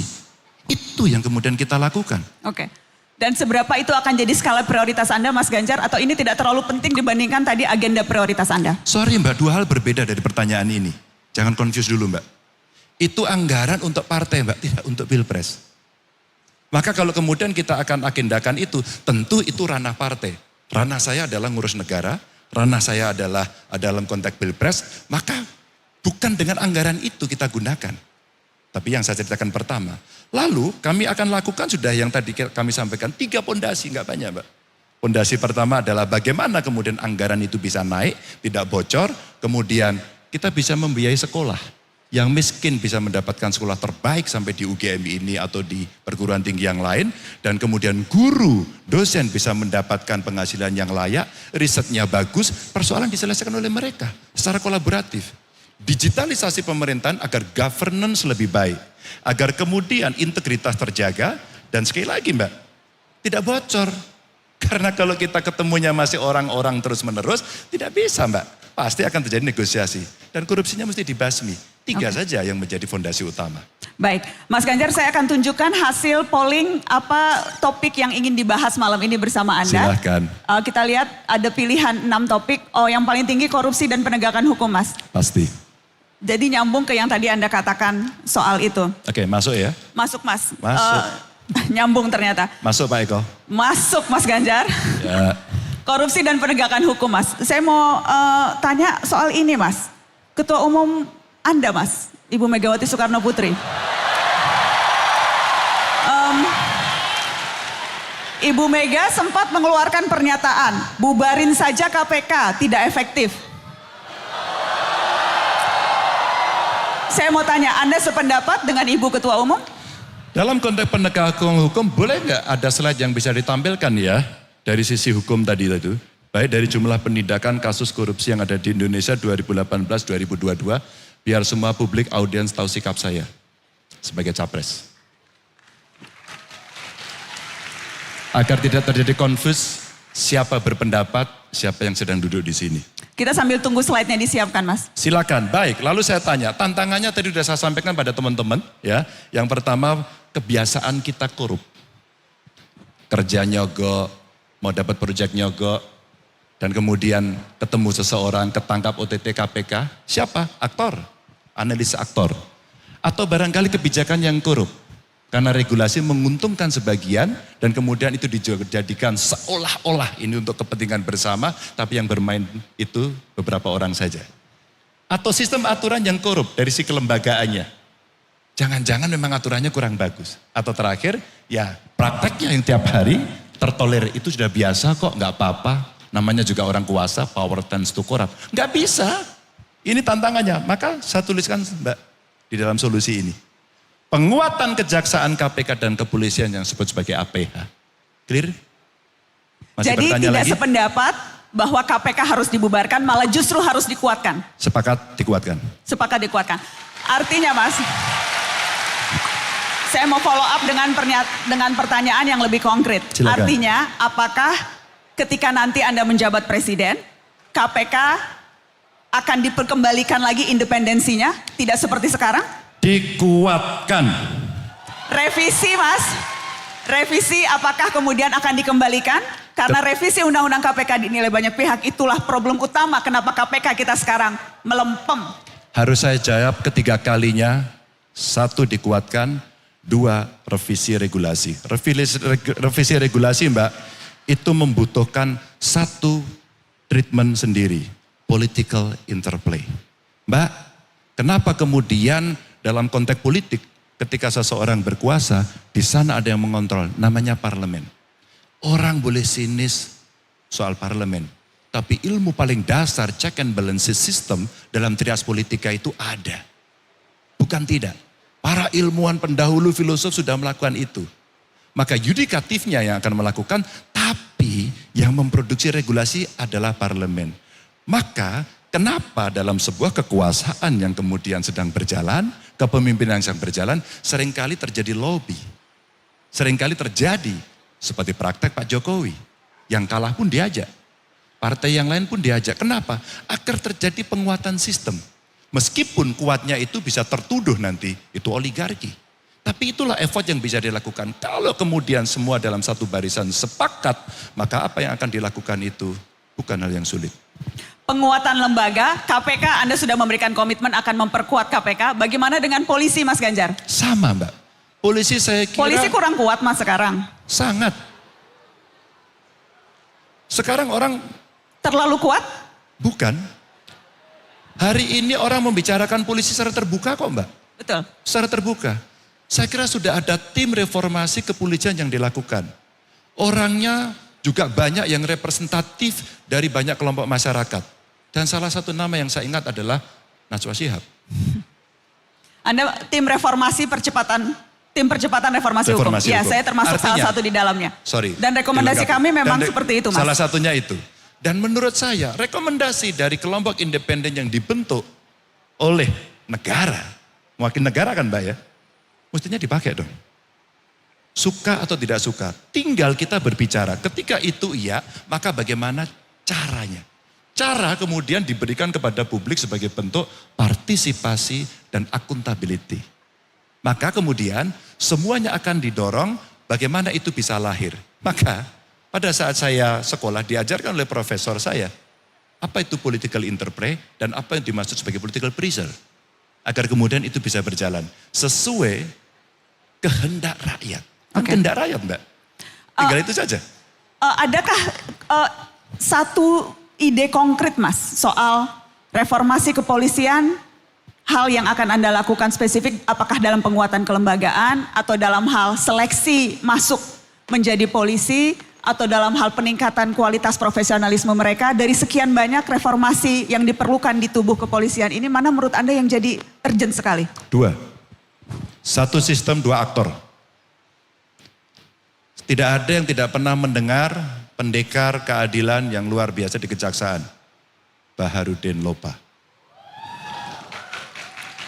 Itu yang kemudian kita lakukan. Oke. Dan seberapa itu akan jadi skala prioritas Anda Mas Ganjar, atau ini tidak terlalu penting dibandingkan tadi agenda prioritas Anda? Sorry Mbak, 2 hal berbeda dari pertanyaan ini. Jangan confuse dulu Mbak. Itu anggaran untuk partai Mbak, tidak untuk pilpres. Maka kalau kemudian kita akan agendakan itu, tentu itu ranah partai. Ranah saya adalah ngurus negara, ranah saya adalah dalam konteks pilpres, maka bukan dengan anggaran itu kita gunakan. Tapi yang saya ceritakan pertama. Lalu kami akan lakukan sudah yang tadi kami sampaikan 3 pondasi, enggak banyak Mbak. Pondasi pertama adalah bagaimana kemudian anggaran itu bisa naik, tidak bocor. Kemudian kita bisa membiayai sekolah. Yang miskin bisa mendapatkan sekolah terbaik sampai di UGM ini atau di perguruan tinggi yang lain. Dan kemudian guru, dosen bisa mendapatkan penghasilan yang layak, risetnya bagus, persoalan diselesaikan oleh mereka secara kolaboratif. Digitalisasi pemerintahan agar governance lebih baik. Agar kemudian integritas terjaga. Dan sekali lagi Mbak, tidak bocor. Karena kalau kita ketemunya masih orang-orang terus menerus, tidak bisa Mbak. Pasti akan terjadi negosiasi. Dan korupsinya mesti dibasmi. 3 saja yang menjadi fondasi utama. Baik, Mas Ganjar, saya akan tunjukkan hasil polling apa topik yang ingin dibahas malam ini bersama Anda. Silahkan. Kita lihat ada pilihan 6 topik. Oh, yang paling tinggi korupsi dan penegakan hukum, Mas. Pasti. Jadi nyambung ke yang tadi Anda katakan soal itu. Oke, masuk ya. Masuk, Mas. Masuk. Nyambung ternyata. Masuk Pak Eko. Masuk, Mas Ganjar. Ya. Korupsi dan penegakan hukum, Mas. Saya mau tanya soal ini, Mas. Ketua Umum Anda, Mas, Ibu Megawati Soekarno Putri. Ibu Mega sempat mengeluarkan pernyataan, bubarin saja KPK, tidak efektif. Saya mau tanya, Anda sependapat dengan Ibu Ketua Umum? Dalam konteks penegakan hukum, boleh nggak ada slide yang bisa ditampilkan ya? Dari sisi hukum tadi itu. Baik dari jumlah penindakan kasus korupsi yang ada di Indonesia 2018-2022. Biar semua publik audiens tahu sikap saya sebagai capres. Agar tidak terjadi konfus, siapa berpendapat, siapa yang sedang duduk di sini. Kita sambil tunggu slide-nya disiapkan, Mas. Silakan. Baik, lalu saya tanya, tantangannya tadi sudah saya sampaikan pada teman-teman ya. Yang pertama, kebiasaan kita korup. Kerja nyogok, mau dapat proyek nyogok, dan kemudian ketemu seseorang, ketangkap OTT KPK. Siapa? Aktor, analis aktor. Atau barangkali kebijakan yang korup. Karena regulasi menguntungkan sebagian dan kemudian itu dijadikan seolah-olah ini untuk kepentingan bersama, tapi yang bermain itu beberapa orang saja. Atau sistem aturan yang korup dari si kelembagaannya. Jangan-jangan memang aturannya kurang bagus. Atau terakhir, ya prakteknya yang tiap hari tertolerir itu sudah biasa kok, nggak apa-apa. Namanya juga orang kuasa, power tends to corrupt. Nggak bisa. Ini tantangannya. Maka saya tuliskan Mbak di dalam solusi ini. Penguatan kejaksaan KPK dan kepolisian yang disebut sebagai APH. Clear? Masih Jadi bertanya tidak lagi? sependapat bahwa KPK harus dibubarkan, malah justru harus dikuatkan. Sepakat dikuatkan. Sepakat dikuatkan. Artinya, Mas, saya mau follow up dengan pertanyaan yang lebih konkret. Silakan. Artinya, apakah ketika nanti Anda menjabat presiden, KPK akan diperkembalikan lagi independensinya? Tidak seperti sekarang? Dikuatkan. Revisi, Mas. Revisi apakah kemudian akan dikembalikan? Karena revisi Undang-Undang KPK dinilai banyak pihak, itulah problem utama kenapa KPK kita sekarang melempem. Harus saya jawab ketiga kalinya. 1 dikuatkan, 2 revisi regulasi. Revisi regulasi Mbak, itu membutuhkan 1 treatment sendiri. Political interplay. Mbak, kenapa kemudian dalam konteks politik ketika seseorang berkuasa, di sana ada yang mengontrol, namanya parlemen. Orang boleh sinis soal parlemen, tapi ilmu paling dasar check and balances system dalam trias politika itu ada. Bukan tidak. Para ilmuwan pendahulu filosof sudah melakukan itu. Maka yudikatifnya yang akan melakukan, tapi yang memproduksi regulasi adalah parlemen. Maka kenapa dalam sebuah kekuasaan yang kemudian sedang berjalan, kepemimpinan yang sedang berjalan, seringkali terjadi lobby. Seringkali terjadi seperti praktek Pak Jokowi. Yang kalah pun diajak. Partai yang lain pun diajak. Kenapa? Agar terjadi penguatan sistem. Meskipun kuatnya itu bisa tertuduh nanti, itu oligarki. Tapi itulah effort yang bisa dilakukan. Kalau kemudian semua dalam satu barisan sepakat, maka apa yang akan dilakukan itu bukan hal yang sulit. Penguatan lembaga, KPK Anda sudah memberikan komitmen akan memperkuat KPK. Bagaimana dengan polisi, Mas Ganjar? Sama Mbak. Polisi saya kira... Polisi kurang kuat, Mas, sekarang. Sangat. Sekarang orang... Terlalu kuat? Bukan. Hari ini orang membicarakan polisi secara terbuka kok Mbak. Betul. Secara terbuka. Saya kira sudah ada tim reformasi kepolisian yang dilakukan. Orangnya juga banyak yang representatif dari banyak kelompok masyarakat. Dan salah satu nama yang saya ingat adalah Najwa Shihab. Anda tim reformasi tim percepatan reformasi hukum. Ya, hukum. saya termasuk Artinya, salah satu di dalamnya. Sorry. Dan rekomendasi dilengkapi. kami memang Dan seperti itu, Mas. Salah satunya itu. Dan menurut saya rekomendasi dari kelompok independen yang dibentuk oleh negara, mewakili negara kan Mbak ya, mestinya dipakai dong. Suka atau tidak suka, tinggal kita berbicara. Ketika itu iya, maka bagaimana caranya? Cara kemudian diberikan kepada publik sebagai bentuk partisipasi dan akuntability. Maka kemudian semuanya akan didorong bagaimana itu bisa lahir. Maka pada saat saya sekolah diajarkan oleh profesor saya, apa itu political interplay dan apa yang dimaksud sebagai political pressure. Agar kemudian itu bisa berjalan sesuai kehendak rakyat. Kan kehendak rakyat, Mbak. Tinggal itu saja. Adakah satu ide konkret, Mas, soal reformasi kepolisian, hal yang akan Anda lakukan spesifik, apakah dalam penguatan kelembagaan, atau dalam hal seleksi masuk menjadi polisi, atau dalam hal peningkatan kualitas profesionalisme mereka, dari sekian banyak reformasi yang diperlukan di tubuh kepolisian ini, mana menurut Anda yang jadi urgent sekali? 2. Satu sistem, 2 aktor. Tidak ada yang tidak pernah mendengar pendekar keadilan yang luar biasa di kejaksaan. Baharudin Lopa.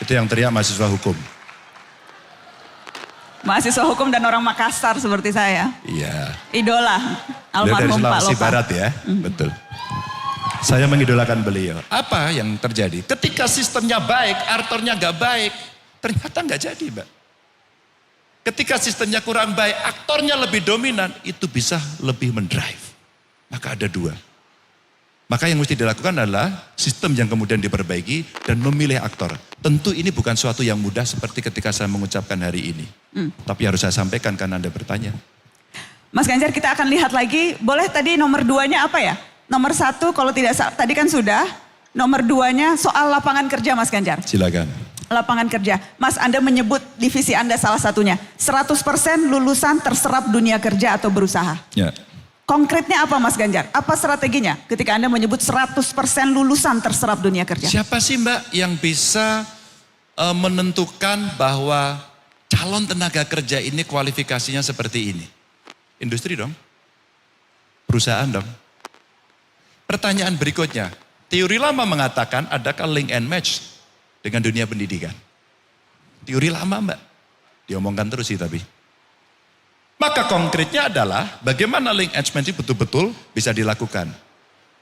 Itu yang teriak mahasiswa hukum. Mahasiswa hukum dan orang Makassar seperti saya. Iya. Idola Beliau dari almarhum Pak Sulawesi Lopa. Barat ya, betul. Saya mengidolakan beliau. Apa yang terjadi? Ketika sistemnya baik, aktornya nggak baik, ternyata nggak jadi, Mbak. Ketika sistemnya kurang baik, aktornya lebih dominan, itu bisa lebih mendrive. Maka ada 2. Maka yang mesti dilakukan adalah sistem yang kemudian diperbaiki dan memilih aktor. Tentu ini bukan suatu yang mudah seperti ketika saya mengucapkan hari ini. Tapi harus saya sampaikan karena Anda bertanya. Mas Ganjar, kita akan lihat lagi, boleh tadi nomor 2-nya apa ya? Nomor 1 kalau tidak salah, tadi kan sudah. Nomor 2-nya soal lapangan kerja, Mas Ganjar. Silakan. Lapangan kerja. Mas, Anda menyebut divisi Anda salah satunya. 100% lulusan terserap dunia kerja atau berusaha. Ya. Konkretnya apa, Mas Ganjar? Apa strateginya ketika Anda menyebut 100% lulusan terserap dunia kerja? Siapa sih, Mbak, yang bisa menentukan bahwa calon tenaga kerja ini kualifikasinya seperti ini? Industri dong. Perusahaan dong. Pertanyaan berikutnya. Teori lama mengatakan adakah link and match dengan dunia pendidikan? Teori lama, Mbak. Diomongkan terus sih tapi. Maka konkretnya adalah bagaimana link and match betul-betul bisa dilakukan.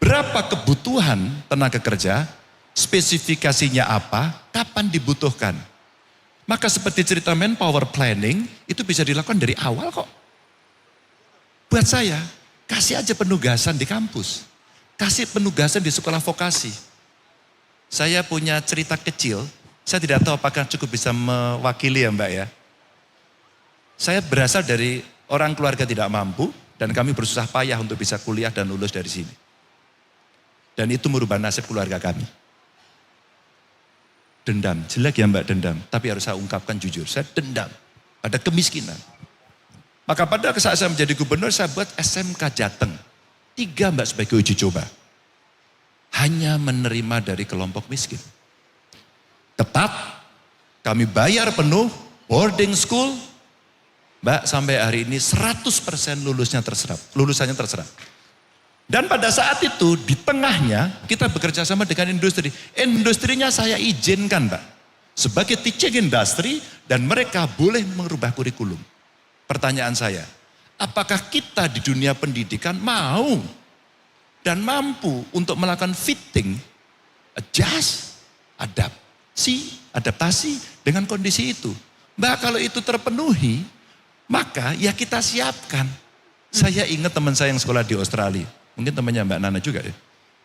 Berapa kebutuhan tenaga kerja, spesifikasinya apa, kapan dibutuhkan. Maka seperti cerita manpower planning, itu bisa dilakukan dari awal kok. Buat saya, kasih aja penugasan di kampus. Kasih penugasan di sekolah vokasi. Saya punya cerita kecil, saya tidak tahu apakah cukup bisa mewakili ya Mbak ya. Saya berasal dari orang keluarga tidak mampu dan kami bersusah payah untuk bisa kuliah dan lulus dari sini. Dan itu merubah nasib keluarga kami. Dendam, jelek ya Mbak dendam, tapi harus saya ungkapkan jujur, saya dendam pada kemiskinan. Maka pada saat saya menjadi gubernur, saya buat SMK Jateng. 3 Mbak sebagai uji coba. Hanya menerima dari kelompok miskin. Ketat, kami bayar penuh, boarding school. Mbak sampai hari ini 100% lulusannya terserap. Dan pada saat itu di tengahnya kita bekerja sama dengan industri. Industrinya saya izinkan Mbak. Sebagai teaching industry dan mereka boleh merubah kurikulum. Pertanyaan saya, apakah kita di dunia pendidikan mau dan mampu untuk melakukan fitting, adjust, adaptasi dengan kondisi itu? Mbak kalau itu terpenuhi, maka ya kita siapkan. Saya ingat teman saya yang sekolah di Australia. Mungkin temannya Mbak Nana juga ya.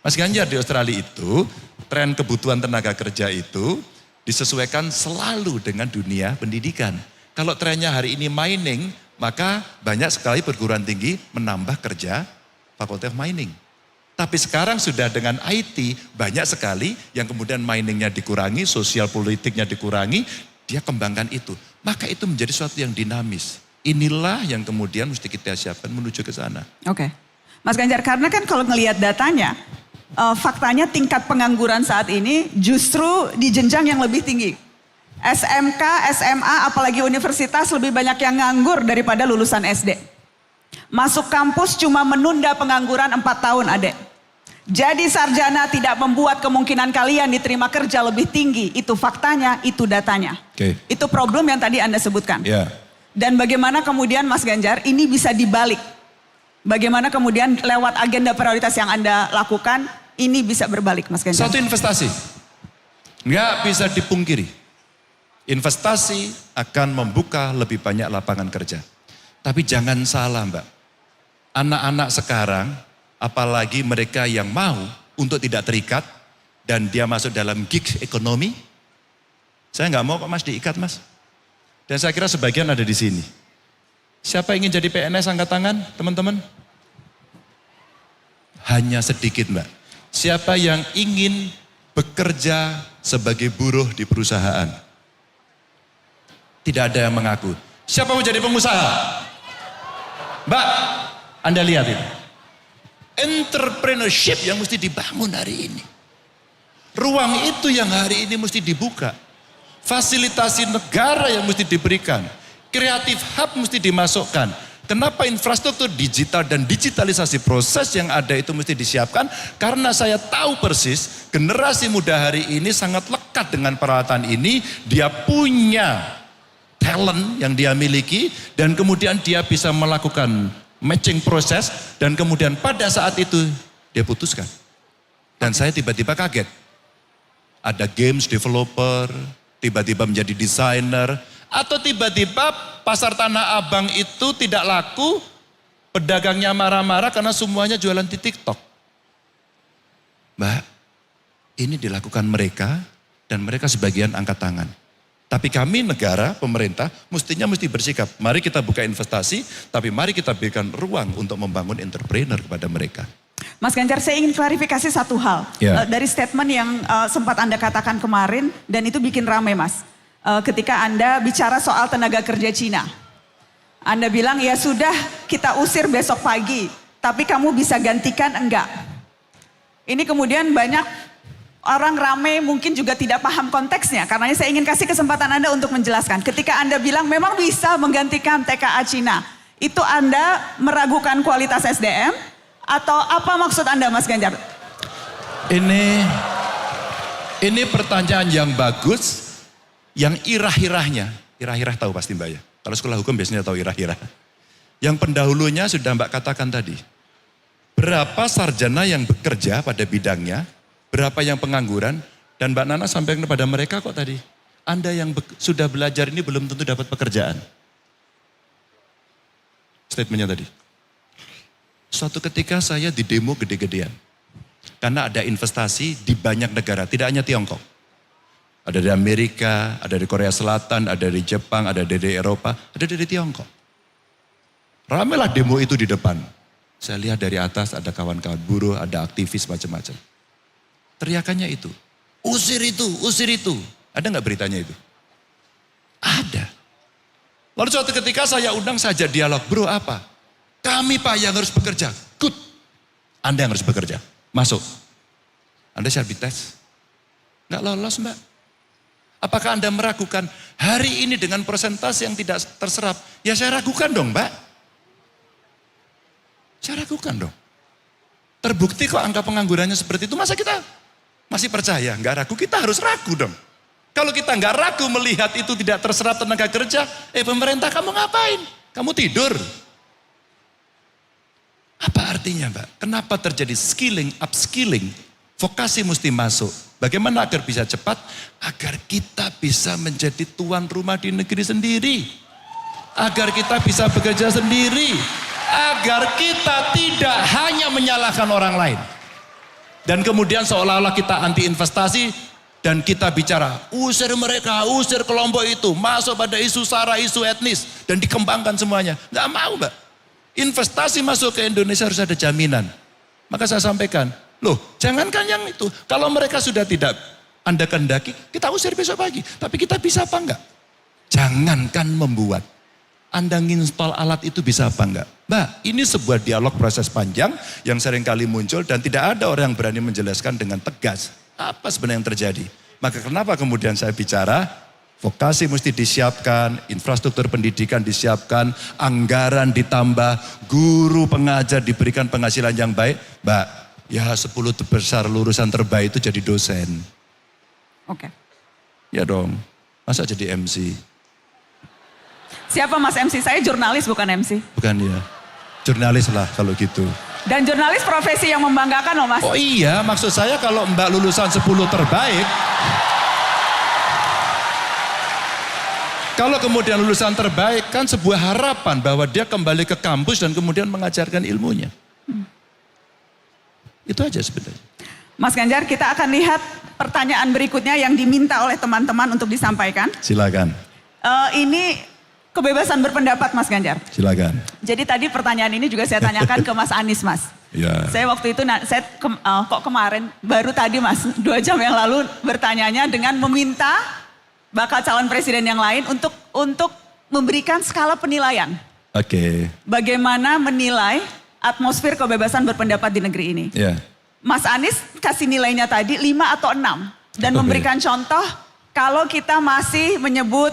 Mas Ganjar di Australia itu, tren kebutuhan tenaga kerja itu disesuaikan selalu dengan dunia pendidikan. Kalau trennya hari ini mining, maka banyak sekali perguruan tinggi menambah kerja faculty of mining. Tapi sekarang sudah dengan IT, banyak sekali yang kemudian miningnya dikurangi, sosial politiknya dikurangi, dia kembangkan itu. Maka itu menjadi sesuatu yang dinamis. Inilah yang kemudian mesti kita siapkan menuju ke sana. Oke. Mas Ganjar, karena kan kalau ngelihat datanya, faktanya tingkat pengangguran saat ini justru di jenjang yang lebih tinggi. SMK, SMA, apalagi universitas lebih banyak yang nganggur daripada lulusan SD. Masuk kampus cuma menunda pengangguran 4 tahun adek. Jadi sarjana tidak membuat kemungkinan kalian diterima kerja lebih tinggi. Itu faktanya, itu datanya. Oke. Itu problem yang tadi Anda sebutkan. Ya. Dan bagaimana kemudian Mas Ganjar ini bisa dibalik. Bagaimana kemudian lewat agenda prioritas yang Anda lakukan, ini bisa berbalik Mas Ganjar. Satu investasi. Nggak bisa dipungkiri. Investasi akan membuka lebih banyak lapangan kerja. Tapi jangan salah Mbak, anak-anak sekarang, apalagi mereka yang mau untuk tidak terikat, dan dia masuk dalam gig ekonomi, saya nggak mau kok Mas diikat Mas. Dan saya kira sebagian ada di sini. Siapa ingin jadi PNS angkat tangan teman-teman? Hanya sedikit Mbak. Siapa yang ingin bekerja sebagai buruh di perusahaan? Tidak ada yang mengaku. Siapa mau jadi pengusaha? Mbak, Anda lihat itu. Entrepreneurship yang mesti dibangun hari ini. Ruang itu yang hari ini mesti dibuka. Fasilitasi negara yang mesti diberikan. Creative hub mesti dimasukkan. Kenapa infrastruktur digital dan digitalisasi proses yang ada itu mesti disiapkan? Karena saya tahu persis generasi muda hari ini sangat lekat dengan peralatan ini. Dia punya talent yang dia miliki dan kemudian dia bisa melakukan matching proses dan kemudian pada saat itu dia putuskan. Dan saya tiba-tiba kaget. Ada games developer, tiba-tiba menjadi desainer, atau tiba-tiba pasar Tanah Abang itu tidak laku, pedagangnya marah-marah karena semuanya jualan di TikTok. Mbak, ini dilakukan mereka dan mereka sebagian angkat tangan. Tapi kami negara, pemerintah mesti bersikap. Mari kita buka investasi, tapi mari kita berikan ruang untuk membangun entrepreneur kepada mereka. Mas Ganjar, saya ingin klarifikasi satu hal. Ya. Dari statement yang sempat Anda katakan kemarin, dan itu bikin ramai Mas. Ketika Anda bicara soal tenaga kerja Cina. Anda bilang ya sudah kita usir besok pagi, tapi kamu bisa gantikan enggak. Ini kemudian banyak orang ramai mungkin juga tidak paham konteksnya. Karena saya ingin kasih kesempatan Anda untuk menjelaskan. Ketika Anda bilang memang bisa menggantikan TKA Cina. Itu Anda meragukan kualitas SDM? Atau apa maksud Anda Mas Ganjar? Ini pertanyaan yang bagus. Yang irah-irahnya, irah-irah tahu pasti Mbak ya. Kalau sekolah hukum biasanya tahu irah-irah. Yang pendahulunya sudah Mbak katakan tadi. Berapa sarjana yang bekerja pada bidangnya, berapa yang pengangguran, dan Mbak Nana sampaikan kepada mereka kok tadi. Anda yang sudah belajar ini belum tentu dapat pekerjaan. Statementnya tadi. Suatu ketika saya di demo gede-gedean. Karena ada investasi di banyak negara, tidak hanya Tiongkok. Ada dari Amerika, ada dari Korea Selatan, ada dari Jepang, ada dari Eropa, ada dari Tiongkok. Ramailah demo itu di depan. Saya lihat dari atas ada kawan-kawan buruh, ada aktivis macam-macam. Teriakannya itu, usir itu, usir itu. Ada nggak beritanya itu? Ada. Lalu suatu ketika saya undang saja dialog, bro apa? Kami Pak yang harus bekerja. Good. Anda yang harus bekerja. Masuk. Anda shall be test. Nggak lolos Mbak. Apakah Anda meragukan hari ini dengan persentase yang tidak terserap? Ya saya ragukan dong Mbak. Saya ragukan dong. Terbukti kok angka penganggurannya seperti itu. Masa kita masih percaya? Nggak ragu, kita harus ragu dong. Kalau kita nggak ragu melihat itu tidak terserap tenaga kerja, pemerintah kamu ngapain? Kamu tidur. Apa artinya Mbak? Kenapa terjadi skilling, upskilling? Vokasi mesti masuk. Bagaimana agar bisa cepat? Agar kita bisa menjadi tuan rumah di negeri sendiri. Agar kita bisa bekerja sendiri. Agar kita tidak hanya menyalahkan orang lain. Dan kemudian seolah-olah kita anti investasi. Dan kita bicara, usir mereka, usir kelompok itu. Masuk pada isu sara, isu etnis. Dan dikembangkan semuanya. Gak mau Mbak. Investasi masuk ke Indonesia harus ada jaminan. Maka saya sampaikan, loh jangankan yang itu. Kalau mereka sudah tidak Anda kehendaki, kita usir besok pagi. Tapi kita bisa apa enggak? Jangankan membuat. Anda nginstall alat itu bisa apa enggak? Mbak, ini sebuah dialog proses panjang yang seringkali muncul dan tidak ada orang yang berani menjelaskan dengan tegas. Apa sebenarnya yang terjadi? Maka kenapa kemudian saya bicara, vokasi mesti disiapkan, infrastruktur pendidikan disiapkan, anggaran ditambah, guru pengajar diberikan penghasilan yang baik. Mbak, ya 10 besar lulusan terbaik itu jadi dosen. Oke. Ya dong, masa jadi MC? Siapa Mas MC? Saya jurnalis bukan MC. Bukan ya, jurnalis lah kalau gitu. Dan jurnalis profesi yang membanggakan loh Mas. Oh iya, maksud saya kalau Mbak lulusan 10 terbaik, Kalau kemudian lulusan terbaik kan sebuah harapan bahwa dia kembali ke kampus dan kemudian mengajarkan ilmunya. Itu aja sebenarnya. Mas Ganjar, kita akan lihat pertanyaan berikutnya yang diminta oleh teman-teman untuk disampaikan. Silakan. Ini kebebasan berpendapat Mas Ganjar. Silakan. Jadi tadi pertanyaan ini juga saya tanyakan ke Mas Anies, Mas. Ya. Saya waktu itu, kok kemarin, baru tadi Mas, 2 jam yang lalu bertanyanya dengan meminta bakal calon presiden yang lain untuk memberikan skala penilaian. Oke. Bagaimana menilai atmosfer kebebasan berpendapat di negeri ini. Ya. Mas Anies kasih nilainya tadi 5 atau 6. Dan memberikan contoh kalau kita masih menyebut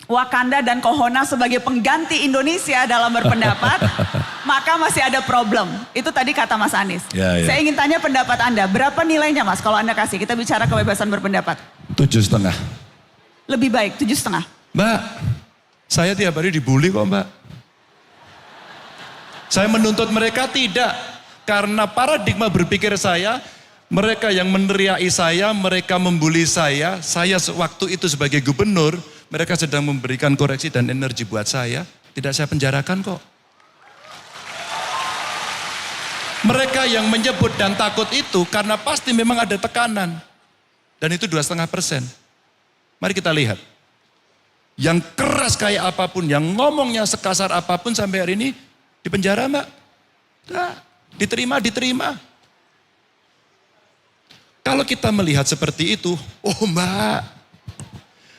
Wakanda dan Kohona sebagai pengganti Indonesia dalam berpendapat, maka masih ada problem. Itu tadi kata Mas Anies. Ya, ya. Saya ingin tanya pendapat Anda, berapa nilainya Mas kalau Anda kasih? Kita bicara kebebasan berpendapat. 7,5. Lebih baik, 7,5. Mbak, saya tiap hari dibully kok Mbak. Saya menuntut mereka tidak. Karena paradigma berpikir saya, mereka yang meneriaki saya, mereka membuli saya waktu itu sebagai gubernur, mereka sedang memberikan koreksi dan energi buat saya, tidak saya penjarakan kok. Mereka yang menyebut dan takut itu karena pasti memang ada tekanan. Dan itu 2,5%. Mari kita lihat. Yang keras kayak apapun, yang ngomongnya sekasar apapun sampai hari ini di penjara Mbak. Nah, diterima. Kalau kita melihat seperti itu, oh Mbak,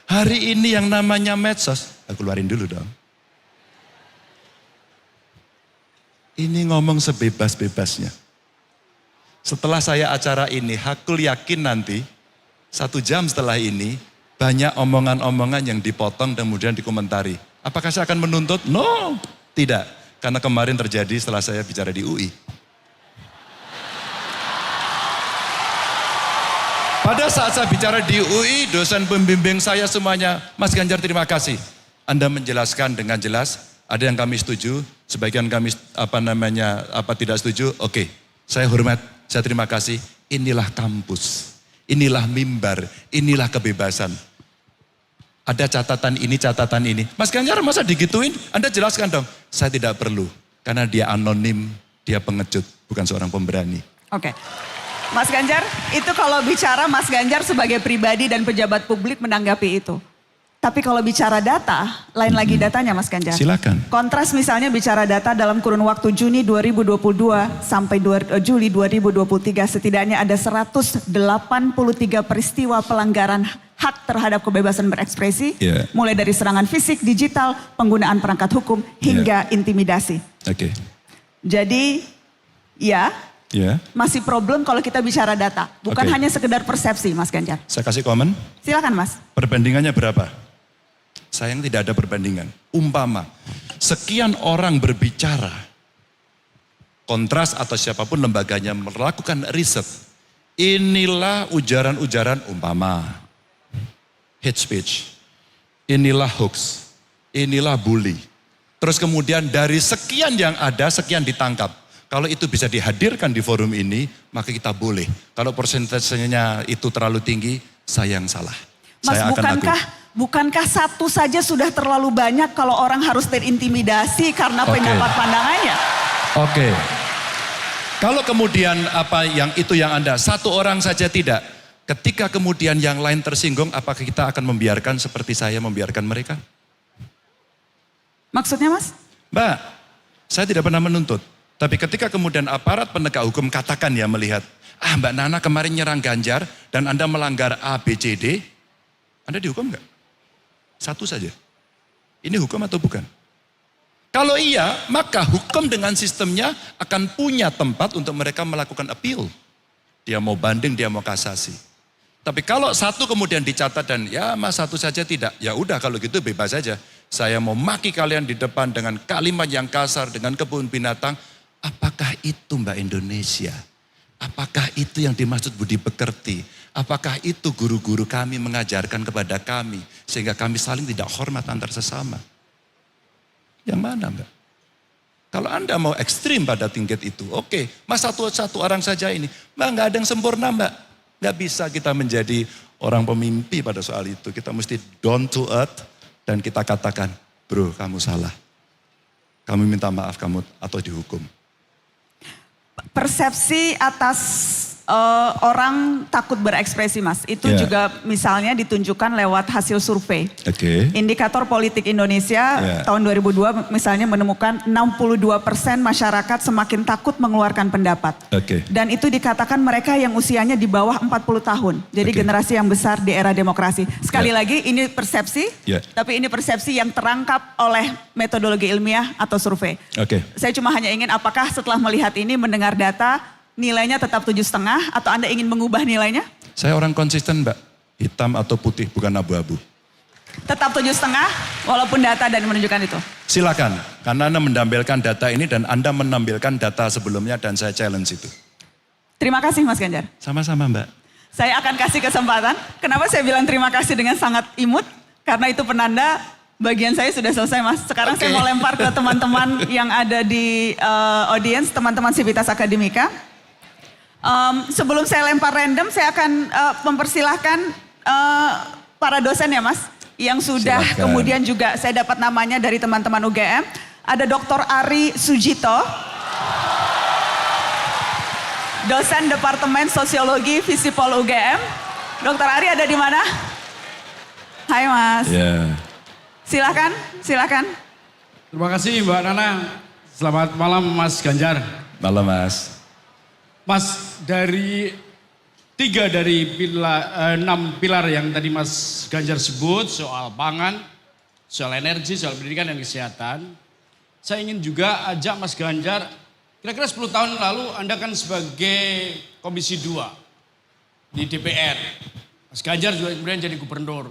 hari ini yang namanya medsos, aku keluarin dulu dong. Ini ngomong sebebas-bebasnya. Setelah saya acara ini, aku yakin nanti 1 jam setelah ini banyak omongan-omongan yang dipotong dan kemudian dikomentari. Apakah saya akan menuntut? No, tidak. Karena kemarin terjadi setelah saya bicara di UI. Pada saat saya bicara di UI, dosen pembimbing saya semuanya, Mas Ganjar terima kasih. Anda menjelaskan dengan jelas, ada yang kami setuju, sebagian kami tidak setuju, oke. Saya hormat, saya terima kasih. Inilah kampus, inilah mimbar, inilah kebebasan. Ada catatan ini. Mas Ganjar masa digituin? Anda jelaskan dong. Saya tidak perlu, karena dia anonim, dia pengecut, bukan seorang pemberani. Oke. Mas Ganjar, itu kalau bicara Mas Ganjar sebagai pribadi dan pejabat publik menanggapi itu. Tapi kalau bicara data, lain lagi datanya Mas Ganjar. Silakan. Kontras misalnya bicara data dalam kurun waktu Juni 2022 sampai Juli 2023 setidaknya ada 183 peristiwa pelanggaran hak terhadap kebebasan berekspresi. Yeah. Mulai dari serangan fisik, digital, penggunaan perangkat hukum hingga intimidasi. Oke. Jadi ya. Masih problem kalau kita bicara data. Bukan hanya sekedar persepsi Mas Ganjar. Saya kasih komen. Silakan Mas. Perbandingannya berapa? Sayang tidak ada perbandingan. Umpama sekian orang berbicara, Kontras atau siapapun lembaganya melakukan riset. Inilah ujaran-ujaran umpama. Hate speech. Inilah hoax. Inilah bully. Terus kemudian dari sekian yang ada, sekian ditangkap. Kalau itu bisa dihadirkan di forum ini, maka kita boleh. Kalau persentasenya itu terlalu tinggi, saya yang salah. Mas, saya akan bukankah satu saja sudah terlalu banyak kalau orang harus terintimidasi karena pendapat pandangannya? Oke. Kalau kemudian yang Anda, satu orang saja tidak. Ketika kemudian yang lain tersinggung, apakah kita akan membiarkan seperti saya membiarkan mereka? Maksudnya Mas? Mbak, saya tidak pernah menuntut. Tapi ketika kemudian aparat penegak hukum katakan ya melihat, Mbak Nana kemarin nyerang Ganjar dan Anda melanggar A, B, C, D, Anda dihukum enggak? Satu saja. Ini hukum atau bukan? Kalau iya, maka hukum dengan sistemnya akan punya tempat untuk mereka melakukan appeal. Dia mau banding, dia mau kasasi. Tapi kalau satu kemudian dicatat dan ya mas satu saja tidak, ya udah kalau gitu bebas saja. Saya mau maki kalian di depan dengan kalimat yang kasar, dengan kebun binatang. Apakah itu Mbak Indonesia? Apakah itu yang dimaksud budi pekerti? Apakah itu guru-guru kami mengajarkan kepada kami sehingga kami saling tidak hormat antar sesama? Yang mana Mbak? Kalau Anda mau ekstrim pada tingkat itu, oke. Mas satu orang saja ini. Mbak nggak ada yang sempurna Mbak. Nggak bisa kita menjadi orang pemimpi pada soal itu. Kita mesti down to earth, dan kita katakan, bro kamu salah. Kami minta maaf kamu atau dihukum. Persepsi atas orang takut berekspresi, Mas. Itu Ya. juga misalnya ditunjukkan lewat hasil survei. Oke. Indikator Politik Indonesia Ya. tahun 2002 misalnya menemukan 62% masyarakat semakin takut mengeluarkan pendapat. Oke. Dan itu dikatakan mereka yang usianya di bawah 40 tahun. Jadi Oke. generasi yang besar di era demokrasi. Sekali Ya. lagi ini persepsi, Ya. tapi ini persepsi yang terangkap oleh metodologi ilmiah atau survei. Oke. Saya cuma hanya ingin apakah setelah melihat ini mendengar data nilainya tetap 7,5 atau Anda ingin mengubah nilainya? Saya orang konsisten Mbak, hitam atau putih bukan abu-abu. Tetap 7,5 walaupun data dan menunjukkan itu. Silakan, karena Anda menampilkan data ini dan Anda menampilkan data sebelumnya dan saya challenge itu. Terima kasih Mas Ganjar. Sama-sama Mbak. Saya akan kasih kesempatan. Kenapa saya bilang terima kasih dengan sangat imut? Karena itu penanda bagian saya sudah selesai Mas. Sekarang saya mau lempar ke teman-teman yang ada di audiens, teman-teman Civitas Akademika. Sebelum saya lempar random, saya akan mempersilahkan para dosen ya Mas. Yang sudah Silakan. kemudian juga saya dapat namanya dari teman-teman UGM. Ada Dr. Ari Sujito. Dosen Departemen Sosiologi Visipol UGM. Dr. Ari ada di mana? Hai Mas. Ya. Silakan, silakan. Terima kasih Mbak Nana. Selamat malam Mas Ganjar. Malam Mas. Mas, dari 3 dari 6 pilar yang tadi Mas Ganjar sebut, soal pangan, soal energi, soal pendidikan dan kesehatan. Saya ingin juga ajak Mas Ganjar, kira-kira 10 tahun lalu Anda kan sebagai Komisi 2 di DPR. Mas Ganjar juga kemudian jadi gubernur.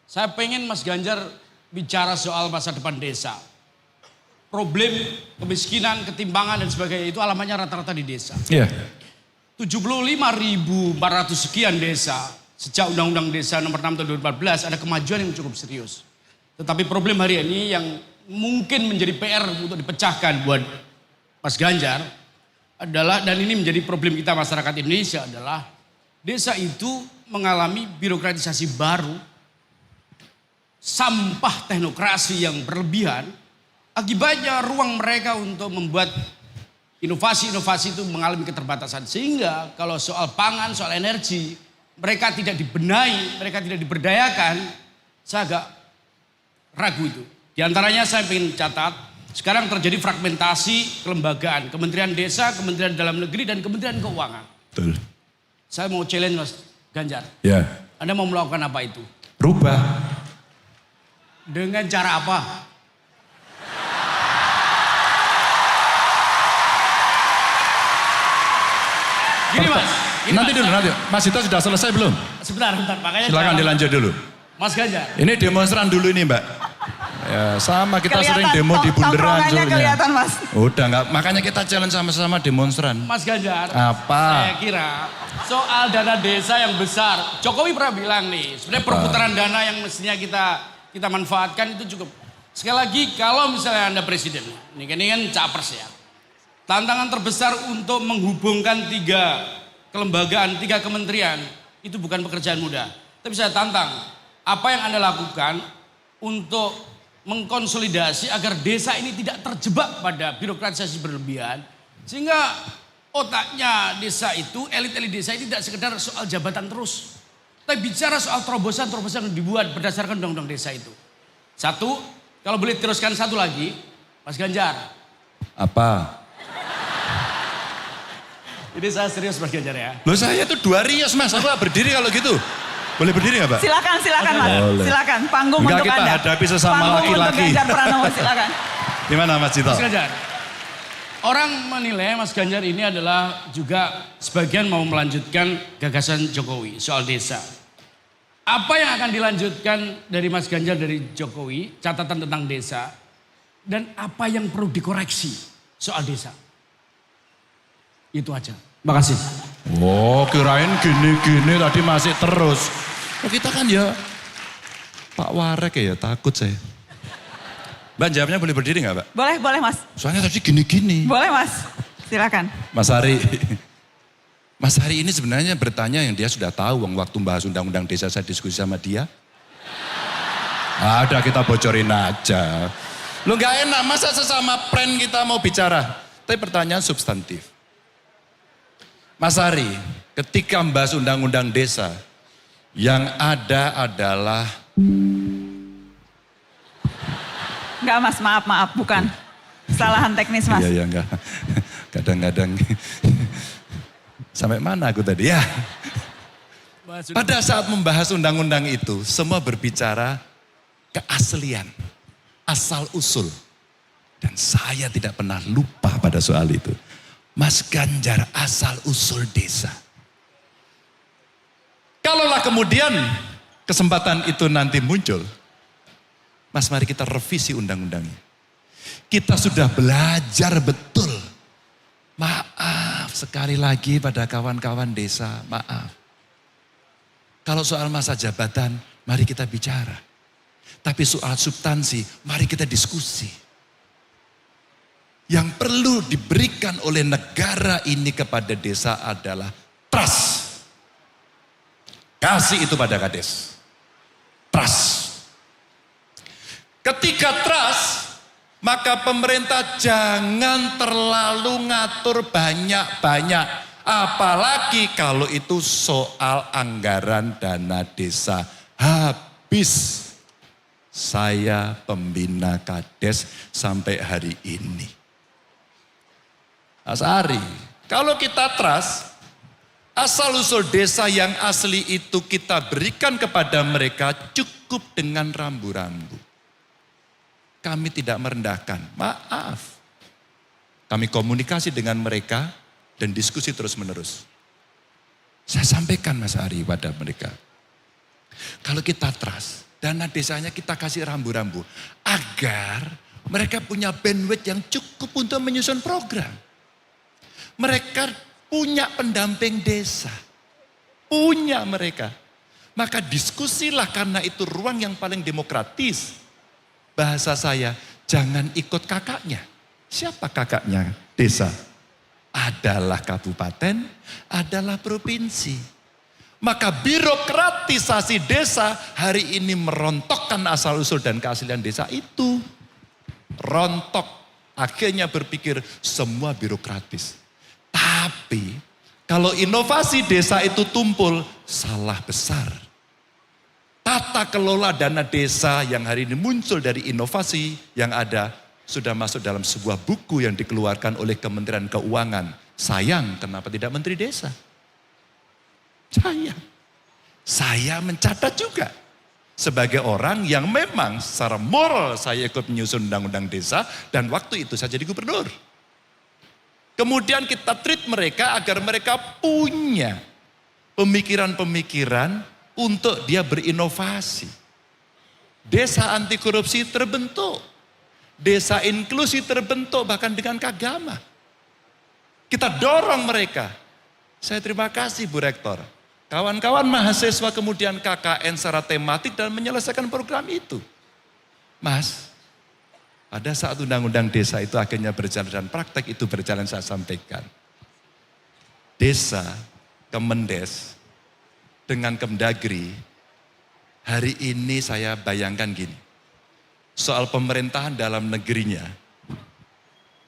Saya pengen Mas Ganjar bicara soal masa depan desa. Problem kemiskinan, ketimpangan dan sebagainya itu alamatnya rata-rata di desa. Iya. 75.400 sekian desa. Sejak Undang-Undang Desa nomor 6 tahun 2014 ada kemajuan yang cukup serius. Tetapi problem hari ini yang mungkin menjadi PR untuk dipecahkan buat Mas Ganjar adalah, dan ini menjadi problem kita masyarakat Indonesia adalah desa itu mengalami birokratisasi baru, sampah teknokrasi yang berlebihan. Akibatnya ruang mereka untuk membuat inovasi-inovasi itu mengalami keterbatasan. Sehingga kalau soal pangan, soal energi, mereka tidak dibenahi, mereka tidak diberdayakan. Saya agak ragu itu. Di antaranya saya ingin catat, sekarang terjadi fragmentasi kelembagaan. Kementerian Desa, Kementerian Dalam Negeri, dan Kementerian Keuangan. Betul. Saya mau challenge Mas Ganjar. Ya. Anda mau melakukan apa itu? Rubah. Dengan cara apa? Gini Mas. Gini, Nanti Mas. dulu, nanti. Mas Dito sudah selesai belum? Sebentar, makanya Silakan jangan- dilanjut dulu. Mas Ganjar. Ini demonstran dulu ini Mbak. Ya, sama kita sering Kelihatan, demo di bunderan tongkrongannya soalnya. kelihatan Mas. Udah enggak, makanya kita challenge sama-sama demonstran. Mas Ganjar. Apa? Saya kira soal dana desa yang besar. Jokowi pernah bilang nih, sebenarnya perputaran dana yang mestinya kita manfaatkan itu cukup. Sekali lagi, kalau misalnya Anda presiden, ini kan capres ya. Tantangan terbesar untuk menghubungkan 3 kelembagaan, 3 kementerian, itu bukan pekerjaan mudah. Tapi saya tantang, apa yang Anda lakukan untuk mengkonsolidasi agar desa ini tidak terjebak pada birokratisasi berlebihan. Sehingga otaknya desa itu, elit-elit desa ini tidak sekedar soal jabatan terus. Tapi bicara soal terobosan-terobosan yang dibuat berdasarkan undang-undang desa itu. Satu, kalau boleh teruskan satu lagi, Mas Ganjar. Apa? Ini saya serius Mas Ganjar ya. Loh saya tuh 2 rias Mas, aku nggak berdiri kalau gitu. Boleh berdiri nggak Pak? Silakan, silakan Mas. Boleh. Silakan, panggung Enggak, untuk kita Anda. hadapi sesama Panggung untuk laki-laki. Ganjar Pranowo, silakan. Gimana Mas Dito? Mas Ganjar. Orang menilai Mas Ganjar ini adalah juga sebagian mau melanjutkan gagasan Jokowi soal desa. Apa yang akan dilanjutkan dari Mas Ganjar dari Jokowi, catatan tentang desa, dan apa yang perlu dikoreksi soal desa? Itu aja. Makasih. Oh kirain gini-gini tadi masih terus. Oh, kita kan ya Pak Warek ya takut saya. Mbak jawabnya boleh berdiri nggak Mbak? Boleh, boleh Mas. Soalnya tadi gini-gini. Boleh Mas. Silakan. Mas Hari. Mas Hari ini sebenarnya bertanya yang dia sudah tahu waktu bahas undang-undang desa saya diskusi sama dia. Ada, kita bocorin aja. Lu nggak enak, masa sesama friend kita mau bicara. Tapi pertanyaan substantif. Mas Ari, ketika membahas undang-undang desa, yang ada adalah... Enggak Mas, maaf, bukan. Kesalahan teknis Mas. Iya, enggak. Kadang-kadang. Sampai mana aku tadi ya? Pada saat membahas undang-undang itu, semua berbicara keaslian, asal-usul. Dan saya tidak pernah lupa pada soal itu. Mas Ganjar asal-usul desa. Kalaulah kemudian kesempatan itu nanti muncul, Mas mari kita revisi undang-undangnya. Kita sudah belajar betul. Maaf sekali lagi pada kawan-kawan desa, maaf. Kalau soal masa jabatan, mari kita bicara. Tapi soal substansi, mari kita diskusi. Yang perlu diberikan oleh negara ini kepada desa adalah trust. Kasih itu pada kades. Trust. Ketika trust, maka pemerintah jangan terlalu ngatur banyak-banyak. Apalagi kalau itu soal anggaran dana desa. Habis. Saya pembina kades sampai hari ini. Mas Ari, kalau kita trust, asal-usul desa yang asli itu kita berikan kepada mereka cukup dengan rambu-rambu. Kami tidak merendahkan, maaf. Kami komunikasi dengan mereka dan diskusi terus-menerus. Saya sampaikan Mas Ari pada mereka. Kalau kita trust, dana desanya kita kasih rambu-rambu. Agar mereka punya bandwidth yang cukup untuk menyusun program. Mereka punya pendamping desa. Punya mereka. Maka diskusilah karena itu ruang yang paling demokratis. Bahasa saya, jangan ikut kakaknya. Siapa kakaknya desa? Adalah kabupaten, adalah provinsi. Maka birokratisasi desa hari ini merontokkan asal-usul dan keaslian desa itu. Rontok. Akhirnya berpikir semua birokratis. Tapi kalau inovasi desa itu tumpul, salah besar. Tata kelola dana desa yang hari ini muncul dari inovasi yang ada sudah masuk dalam sebuah buku yang dikeluarkan oleh Kementerian Keuangan. Sayang, kenapa tidak Menteri Desa? Saya mencatat juga. Sebagai orang yang memang secara moral saya ikut menyusun undang-undang desa dan waktu itu saya jadi gubernur. Kemudian kita treat mereka agar mereka punya pemikiran-pemikiran untuk dia berinovasi. Desa anti korupsi terbentuk. Desa inklusi terbentuk bahkan dengan keagama. Kita dorong mereka. Saya terima kasih Bu Rektor. Kawan-kawan mahasiswa kemudian KKN secara tematik dan menyelesaikan program itu. Mas, pada saat undang-undang desa itu akhirnya berjalan dan praktek itu berjalan saya sampaikan. Desa, Kemendes, dengan Kemdagri, hari ini saya bayangkan gini. Soal pemerintahan dalam negerinya,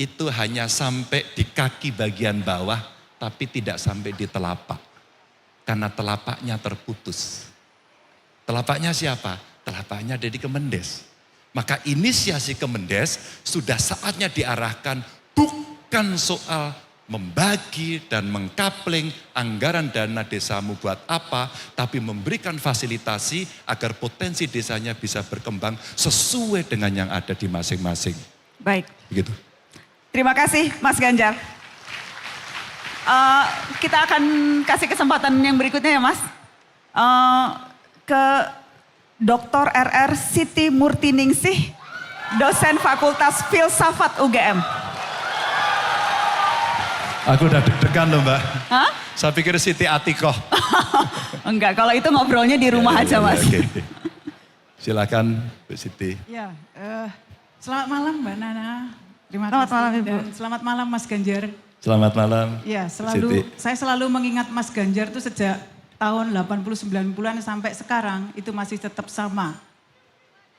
itu hanya sampai di kaki bagian bawah, tapi tidak sampai di telapak. Karena telapaknya terputus. Telapaknya siapa? Telapaknya ada di Kemendes. Maka inisiasi Kemendes sudah saatnya diarahkan bukan soal membagi dan mengkapling anggaran dana desamu buat apa, tapi memberikan fasilitasi agar potensi desanya bisa berkembang sesuai dengan yang ada di masing-masing. Baik. Begitu. Terima kasih Mas Ganjar. Kita akan kasih kesempatan yang berikutnya ya Mas. Ke Dr. RR Siti Murtiningsih, dosen Fakultas Filsafat UGM. Aku udah deg-degan loh Mbak. Hah? Saya pikir Siti Atikoh. Enggak, kalau itu ngobrolnya di rumah aja Mas. Oke. Silakan Bu Siti. Ya, selamat malam Mbak Nana. Terima Selamat kasih. malam, Ibu. Dan selamat malam Mas Ganjar. Selamat malam. Ya, Siti. saya selalu mengingat Mas Ganjar itu sejak tahun 80-90-an sampai sekarang itu masih tetap sama.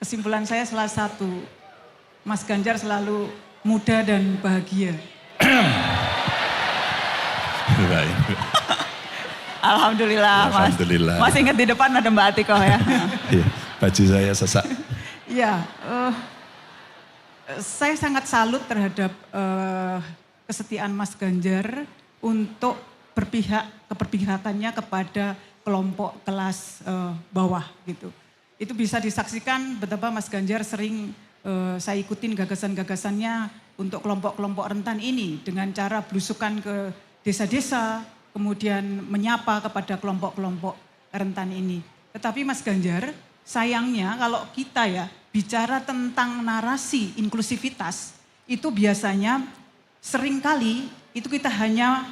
kesimpulan saya salah satu, Mas Ganjar selalu muda dan bahagia. Baik. Alhamdulillah, Mas. Alhamdulillah. Mas ingat di depan ada Mbak Atikoh ya. Iya, baju saya sesak. Ya, saya sangat salut terhadap kesetiaan Mas Ganjar untuk keperpihakannya kepada kelompok kelas bawah gitu. Itu bisa disaksikan betapa Mas Ganjar sering saya ikutin gagasan-gagasannya untuk kelompok-kelompok rentan ini dengan cara belusukan ke desa-desa, kemudian menyapa kepada kelompok-kelompok rentan ini. Tetapi Mas Ganjar, sayangnya kalau kita ya bicara tentang narasi inklusivitas, itu biasanya seringkali itu kita hanya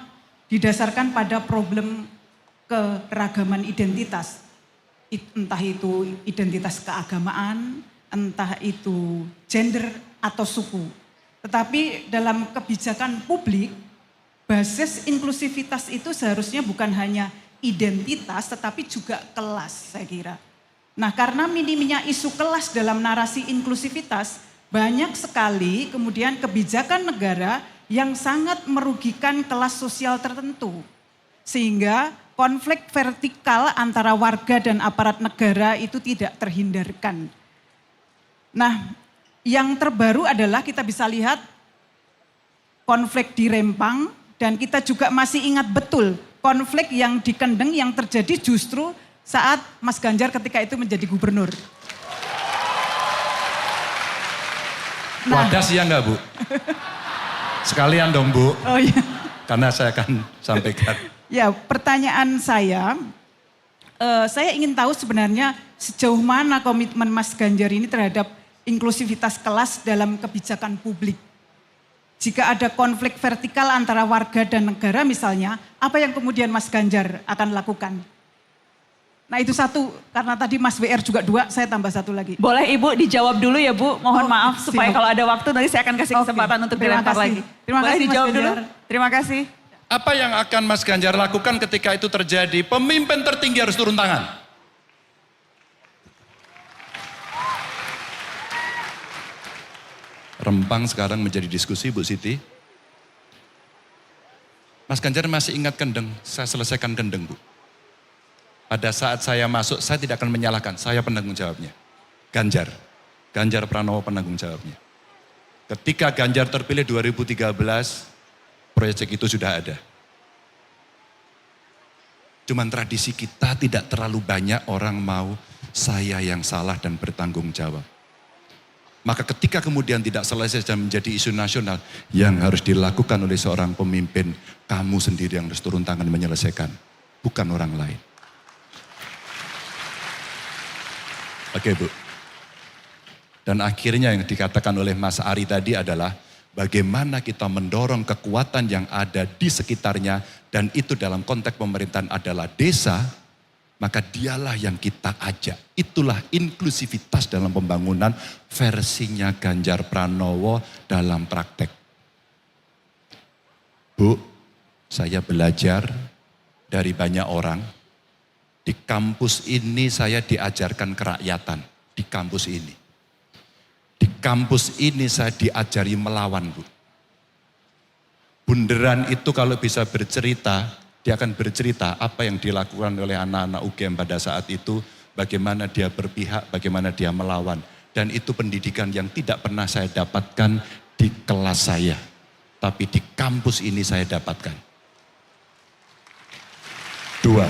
didasarkan pada problem keragaman identitas. Entah itu identitas keagamaan, entah itu gender atau suku. Tetapi dalam kebijakan publik, basis inklusivitas itu seharusnya bukan hanya identitas tetapi juga kelas, saya kira. Nah, karena minimnya isu kelas dalam narasi inklusivitas, banyak sekali kemudian kebijakan negara yang sangat merugikan kelas sosial tertentu. Sehingga konflik vertikal antara warga dan aparat negara itu tidak terhindarkan. Nah, yang terbaru adalah kita bisa lihat konflik di Rempang, dan kita juga masih ingat betul konflik yang di Kendeng yang terjadi justru saat Mas Ganjar ketika itu menjadi gubernur. Nah. Wadas ya enggak Bu? Sekalian dong Bu. Oh iya. Karena saya akan sampaikan. Ya, pertanyaan saya ingin tahu sebenarnya sejauh mana komitmen Mas Ganjar ini terhadap inklusivitas kelas dalam kebijakan publik. Jika ada konflik vertikal antara warga dan negara misalnya, apa yang kemudian Mas Ganjar akan lakukan? Nah itu satu, karena tadi Mas WR juga dua, saya tambah satu lagi. Boleh Ibu dijawab dulu ya Bu, mohon maaf siap. supaya kalau ada waktu nanti saya akan kasih kesempatan untuk Terima dilempar kasih. lagi. Terima Boleh kasih, Mas dijawab dulu? Ganjar. Terima kasih. Apa yang akan Mas Ganjar lakukan ketika itu terjadi? Pemimpin tertinggi harus turun tangan. Rempang sekarang menjadi diskusi Bu Siti. Mas Ganjar masih ingat Kendeng, saya selesaikan Kendeng Bu. Pada saat saya masuk, saya tidak akan menyalahkan, saya penanggung jawabnya. Ganjar Pranowo penanggung jawabnya. Ketika Ganjar terpilih 2013, proyek itu sudah ada. Cuman tradisi kita tidak terlalu banyak orang mau saya yang salah dan bertanggung jawab. Maka ketika kemudian tidak selesai dan menjadi isu nasional, yang harus dilakukan oleh seorang pemimpin, kamu sendiri yang harus turun tangan menyelesaikan, bukan orang lain. Oke Bu. Dan akhirnya yang dikatakan oleh Mas Ari tadi adalah bagaimana kita mendorong kekuatan yang ada di sekitarnya, dan itu dalam konteks pemerintahan adalah desa, maka dialah yang kita ajak. Itulah inklusivitas dalam pembangunan versinya Ganjar Pranowo dalam praktek. Bu, saya belajar dari banyak orang. Di kampus ini saya diajarkan kerakyatan, di kampus ini. Di kampus ini saya diajari melawan Bu. Bunderan itu kalau bisa bercerita, dia akan bercerita apa yang dilakukan oleh anak-anak UGM pada saat itu, bagaimana dia berpihak, bagaimana dia melawan. Dan itu pendidikan yang tidak pernah saya dapatkan di kelas saya, tapi di kampus ini saya dapatkan. Dua,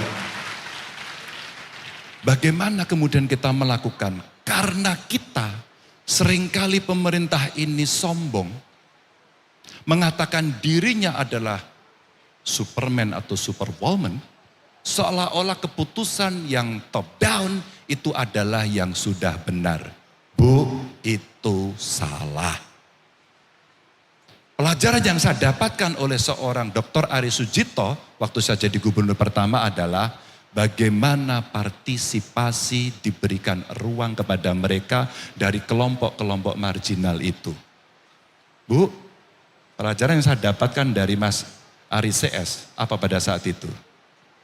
bagaimana kemudian kita melakukan? Karena kita seringkali pemerintah ini sombong, mengatakan dirinya adalah Superman atau Superwoman, seolah-olah keputusan yang top down itu adalah yang sudah benar. Bu, itu salah. Pelajaran yang saya dapatkan oleh seorang Dr. Ari Sujito waktu saya jadi gubernur pertama adalah bagaimana partisipasi diberikan ruang kepada mereka dari kelompok-kelompok marginal itu. Bu, pelajaran yang saya dapatkan dari Mas Ari CS, apa pada saat itu?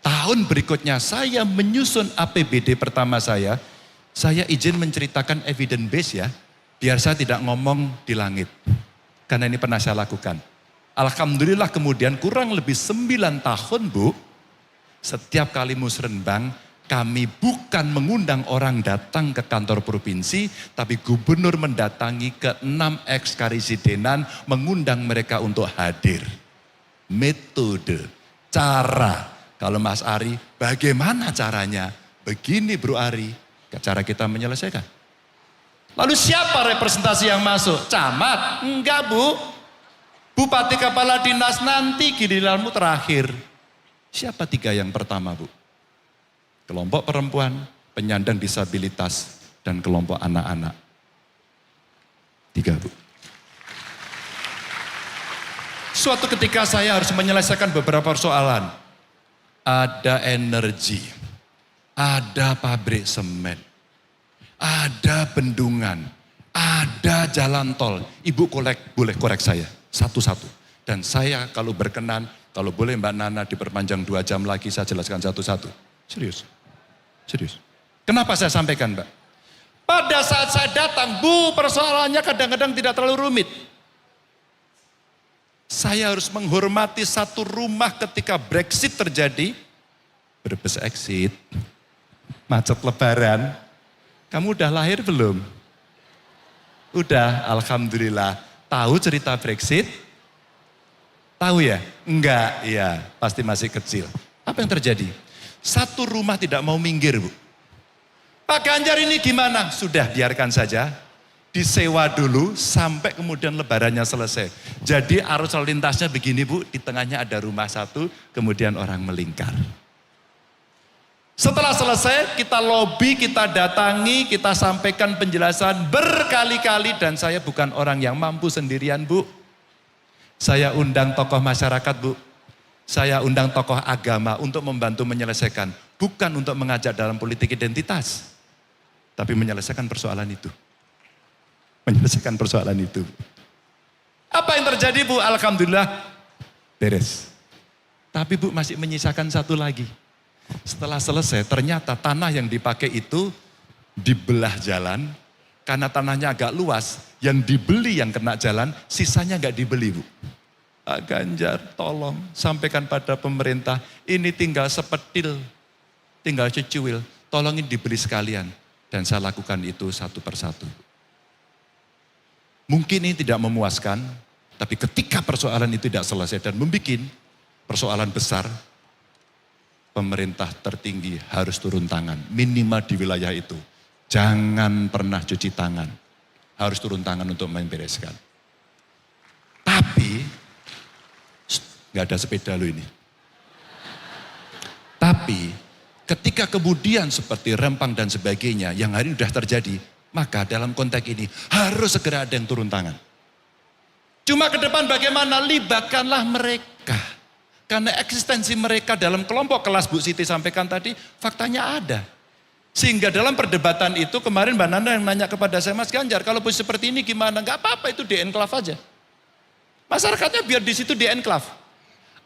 Tahun berikutnya saya menyusun APBD pertama saya Saya izin menceritakan evidence base ya, biar saya tidak ngomong di langit. Karena ini pernah saya lakukan. Alhamdulillah kemudian kurang lebih 9 tahun Bu, setiap kali musrenbang kami bukan mengundang orang datang ke kantor provinsi, tapi gubernur mendatangi ke 6 ex-karisidenan, mengundang mereka untuk hadir. Metode, cara. Kalau Mas Ari, bagaimana caranya? Begini Bro Ari, cara kita menyelesaikan. Lalu siapa representasi yang masuk? Camat? Enggak Bu. Bupati kepala dinas nanti giliranmu terakhir. Siapa 3 yang pertama Bu? Kelompok perempuan, penyandang disabilitas, dan kelompok anak-anak. 3 Bu. Suatu ketika saya harus menyelesaikan beberapa persoalan. Ada energi, ada pabrik semen, ada bendungan, ada jalan tol. Ibu boleh korek saya satu-satu. Dan saya kalau berkenan, kalau boleh Mbak Nana diperpanjang 2 jam lagi, saya jelaskan satu-satu. Serius. Kenapa saya sampaikan Mbak? Pada saat saya datang, Bu, persoalannya kadang-kadang tidak terlalu rumit. Saya harus menghormati satu rumah ketika Brexit terjadi. Brebes exit, macet lebaran. Kamu udah lahir belum? Udah, alhamdulillah. Tahu cerita Brexit? Tahu ya? Enggak, iya, pasti masih kecil. Apa yang terjadi? Satu rumah tidak mau minggir Bu. Pak Ganjar ini gimana? Sudah biarkan saja. Disewa dulu sampai kemudian lebarannya selesai. Jadi arus lalu lintasnya begini Bu, di tengahnya ada rumah satu, kemudian orang melingkar. Setelah selesai kita lobby, kita datangi, kita sampaikan penjelasan berkali-kali dan saya bukan orang yang mampu sendirian Bu. Saya undang tokoh masyarakat Bu. Saya undang tokoh agama untuk membantu menyelesaikan. Bukan untuk mengajak dalam politik identitas. Tapi menyelesaikan persoalan itu. Menyelesaikan persoalan itu. Apa yang terjadi Bu? Alhamdulillah beres. Tapi Bu masih menyisakan satu lagi. Setelah selesai ternyata tanah yang dipakai itu dibelah jalan. Karena tanahnya agak luas. Yang dibeli yang kena jalan, sisanya nggak dibeli Bu. Pak Ganjar tolong sampaikan pada pemerintah, ini tinggal sepetil, tinggal secuil, tolongin dibeli sekalian. Dan saya lakukan itu satu persatu. Mungkin ini tidak memuaskan, tapi ketika persoalan itu tidak selesai dan membuat persoalan besar, pemerintah tertinggi harus turun tangan, minimal di wilayah itu. Jangan pernah cuci tangan, harus turun tangan untuk membereskan. Tapi, nggak ada sepeda lo ini. Tapi ketika kemudian seperti Rempang dan sebagainya yang hari ini sudah terjadi, maka dalam konteks ini harus segera ada yang turun tangan. Cuma ke depan bagaimana? Libatkanlah mereka. Karena eksistensi mereka dalam kelompok kelas Bu Siti sampaikan tadi, faktanya ada. Sehingga dalam perdebatan itu kemarin Mbak Nana yang nanya kepada saya, Mas Ganjar kalau posisi seperti ini gimana? Gak apa-apa itu di enklave aja. Masyarakatnya biar di situ di enklave.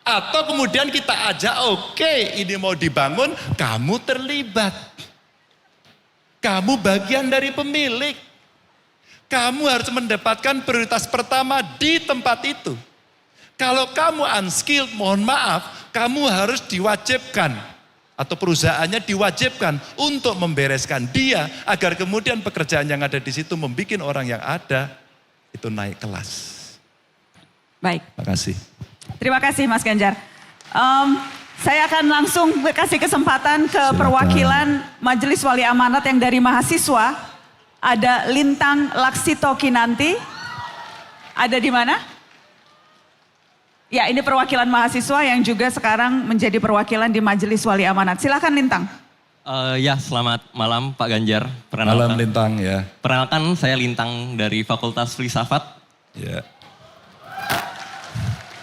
Atau kemudian kita ajak, oke, ini mau dibangun, kamu terlibat. Kamu bagian dari pemilik. Kamu harus mendapatkan prioritas pertama di tempat itu. Kalau kamu unskilled, mohon maaf, kamu harus diwajibkan. Atau perusahaannya diwajibkan untuk membereskan dia. Agar kemudian pekerjaan yang ada di situ membuat orang yang ada itu naik kelas. Baik. Terima kasih. Terima kasih Mas Ganjar. Saya akan langsung kasih kesempatan ke Silakan. perwakilan Majelis Wali Amanat yang dari mahasiswa. Ada Lintang Laksito Kinanti. Ada di mana? Ya, ini perwakilan mahasiswa yang juga sekarang menjadi perwakilan di Majelis Wali Amanat. Silakan Lintang. Ya, selamat malam Pak Ganjar. Malam Lintang ya. Perkenalkan saya Lintang dari Fakultas Filsafat. Ya.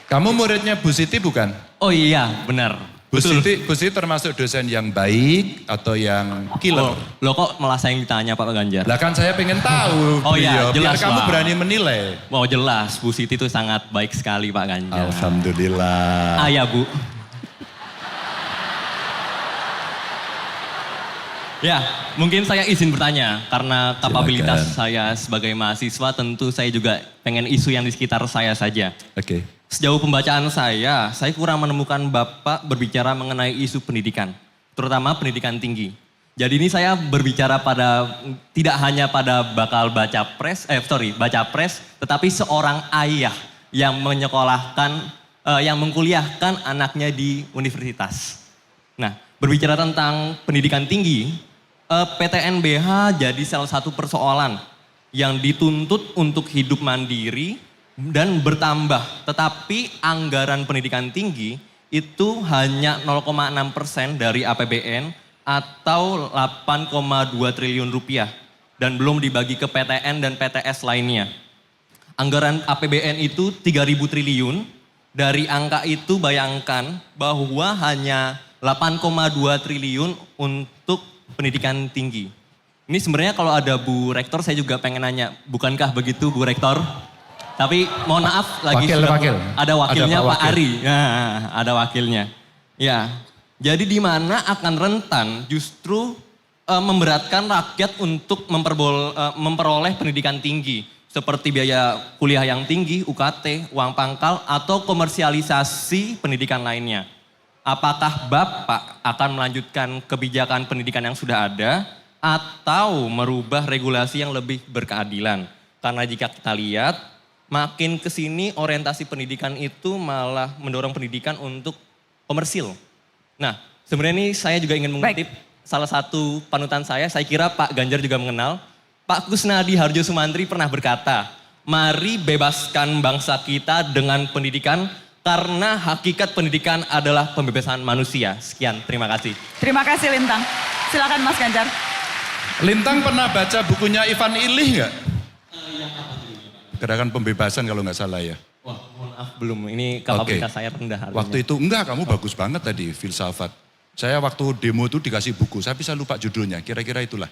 Kamu muridnya Bu Siti bukan? Oh iya, benar. Bu Siti termasuk dosen yang baik atau yang killer? Loh kok malah saya yang ditanya Pak Ganjar? Lah kan saya pengen tahu. Oh iya, biar jelas, kamu Pak. berani menilai. Wow, jelas Bu Siti itu sangat baik sekali Pak Ganjar. Alhamdulillah. Ya Bu. Ya, mungkin saya izin bertanya karena kapabilitas Silakan. saya sebagai mahasiswa tentu saya juga pengen isu yang di sekitar saya saja. Oke. Sejauh pembacaan saya kurang menemukan Bapak berbicara mengenai isu pendidikan, terutama pendidikan tinggi. Jadi ini saya berbicara tidak hanya pada bakal baca pres, tetapi seorang ayah yang yang mengkuliahkan anaknya di universitas. Nah, berbicara tentang pendidikan tinggi, PTNBH jadi salah satu persoalan yang dituntut untuk hidup mandiri dan bertambah. Tetapi anggaran pendidikan tinggi itu hanya 0,6% dari APBN atau 8,2 triliun rupiah. Dan belum dibagi ke PTN dan PTS lainnya. Anggaran APBN itu 3.000 triliun. Dari angka itu bayangkan bahwa hanya 8,2 triliun untuk pendidikan tinggi. Ini sebenarnya kalau ada Bu Rektor saya juga pengen nanya, bukankah begitu Bu Rektor? Tapi mohon maaf lagi Wakil. ada wakilnya Ada Pak Pak Wakil. Ari. Nah, ada wakilnya. Ya, jadi di mana akan rentan justru memberatkan rakyat untuk memperoleh pendidikan tinggi. Seperti biaya kuliah yang tinggi, UKT, uang pangkal, atau komersialisasi pendidikan lainnya. Apakah Bapak akan melanjutkan kebijakan pendidikan yang sudah ada atau merubah regulasi yang lebih berkeadilan? Karena jika kita lihat makin ke sini orientasi pendidikan itu malah mendorong pendidikan untuk komersil. Nah, sebenarnya ini saya juga ingin mengutip salah satu panutan saya kira Pak Ganjar juga mengenal. Pak Kusnadi Harjo Sumantri pernah berkata, mari bebaskan bangsa kita dengan pendidikan karena hakikat pendidikan adalah pembebasan manusia. Sekian, terima kasih. Terima kasih Lintang. Silakan Mas Ganjar. Lintang pernah baca bukunya Ivan Illich nggak? Gerakan Pembebasan kalau nggak salah ya. Wah, mohon maaf belum. Ini kapabilitas saya rendah. Artinya. Waktu itu enggak, kamu bagus banget tadi filsafat. Saya waktu demo itu dikasih buku, saya bisa lupa judulnya, kira-kira itulah.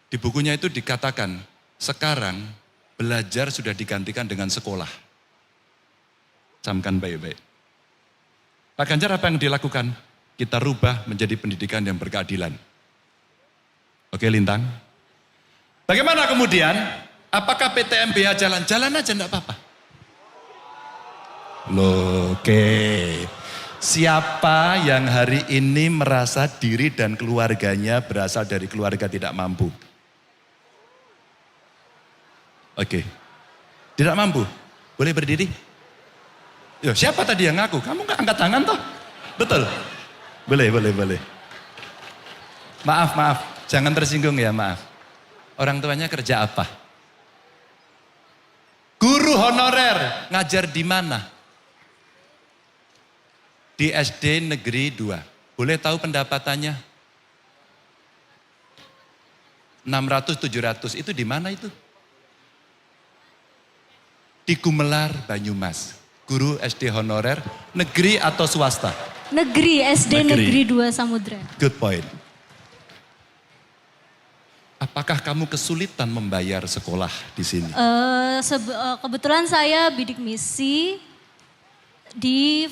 Di bukunya itu dikatakan, sekarang belajar sudah digantikan dengan sekolah. Camkan baik-baik. Pak Ganjar apa yang dilakukan? Kita rubah menjadi pendidikan yang berkeadilan. Oke Lintang. Bagaimana kemudian? Apakah PTNBH jalan? Jalan aja enggak apa-apa. Loh, oke. Siapa yang hari ini merasa diri dan keluarganya berasal dari keluarga tidak mampu? Oke. Tidak mampu? Boleh berdiri? Yo, siapa tadi yang ngaku? Kamu nggak angkat tangan toh? Betul? Boleh. Maaf. Jangan tersinggung ya, maaf. Orang tuanya kerja apa? Guru honorer. Ngajar di mana? Di SD Negeri 2. Boleh tahu pendapatannya? 600-700. Itu di mana itu? Di Gumelar, Banyumas. Guru SD honorer, negeri atau swasta? Negeri, SD Negeri 2 Samudra. Good point. Apakah kamu kesulitan membayar sekolah di sini? Kebetulan saya bidik misi di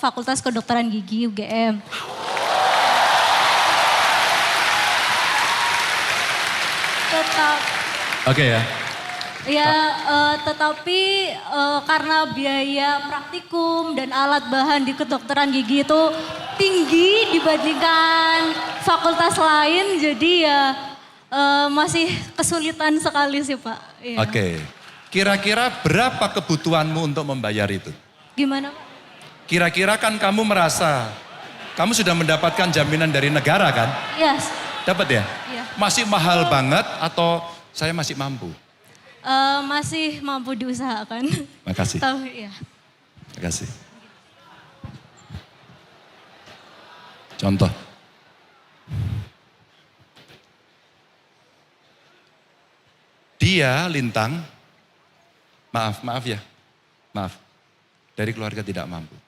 Fakultas Kedokteran Gigi UGM. Oke ya. Ya, tetapi karena biaya praktikum dan alat bahan di kedokteran gigi itu tinggi dibandingkan fakultas lain, jadi ya masih kesulitan sekali sih Pak. Ya. Oke. Kira-kira berapa kebutuhanmu untuk membayar itu? Gimana Pak? Kira-kira kan kamu merasa, kamu sudah mendapatkan jaminan dari negara kan? Yes. Dapat ya? Iya. Masih mahal banget atau saya masih mampu? Masih mampu diusahakan. Makasih. Tahu ya. Makasih. Contoh. Dia Lintang, maaf ya, maaf. Dari keluarga tidak mampu.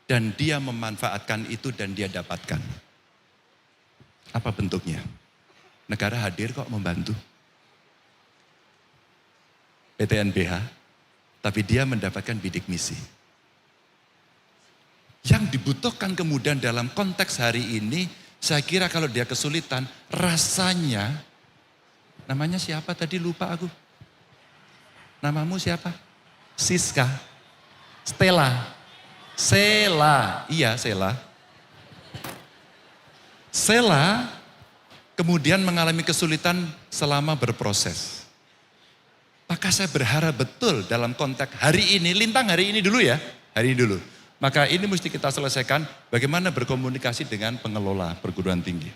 Dan dia memanfaatkan itu dan dia dapatkan. Apa bentuknya? Negara hadir kok membantu. PTNBH, tapi dia mendapatkan bidik misi. Yang dibutuhkan kemudian dalam konteks hari ini, Saya kira kalau dia kesulitan, rasanya, namanya siapa tadi lupa aku. Namamu siapa? Siska. Stella. Sela. Iya, Sela. Sela kemudian mengalami kesulitan selama berproses. Maka saya berharap betul dalam konteks hari ini, Lintang hari ini dulu ya, hari ini dulu. Maka ini mesti kita selesaikan bagaimana berkomunikasi dengan pengelola perguruan tinggi.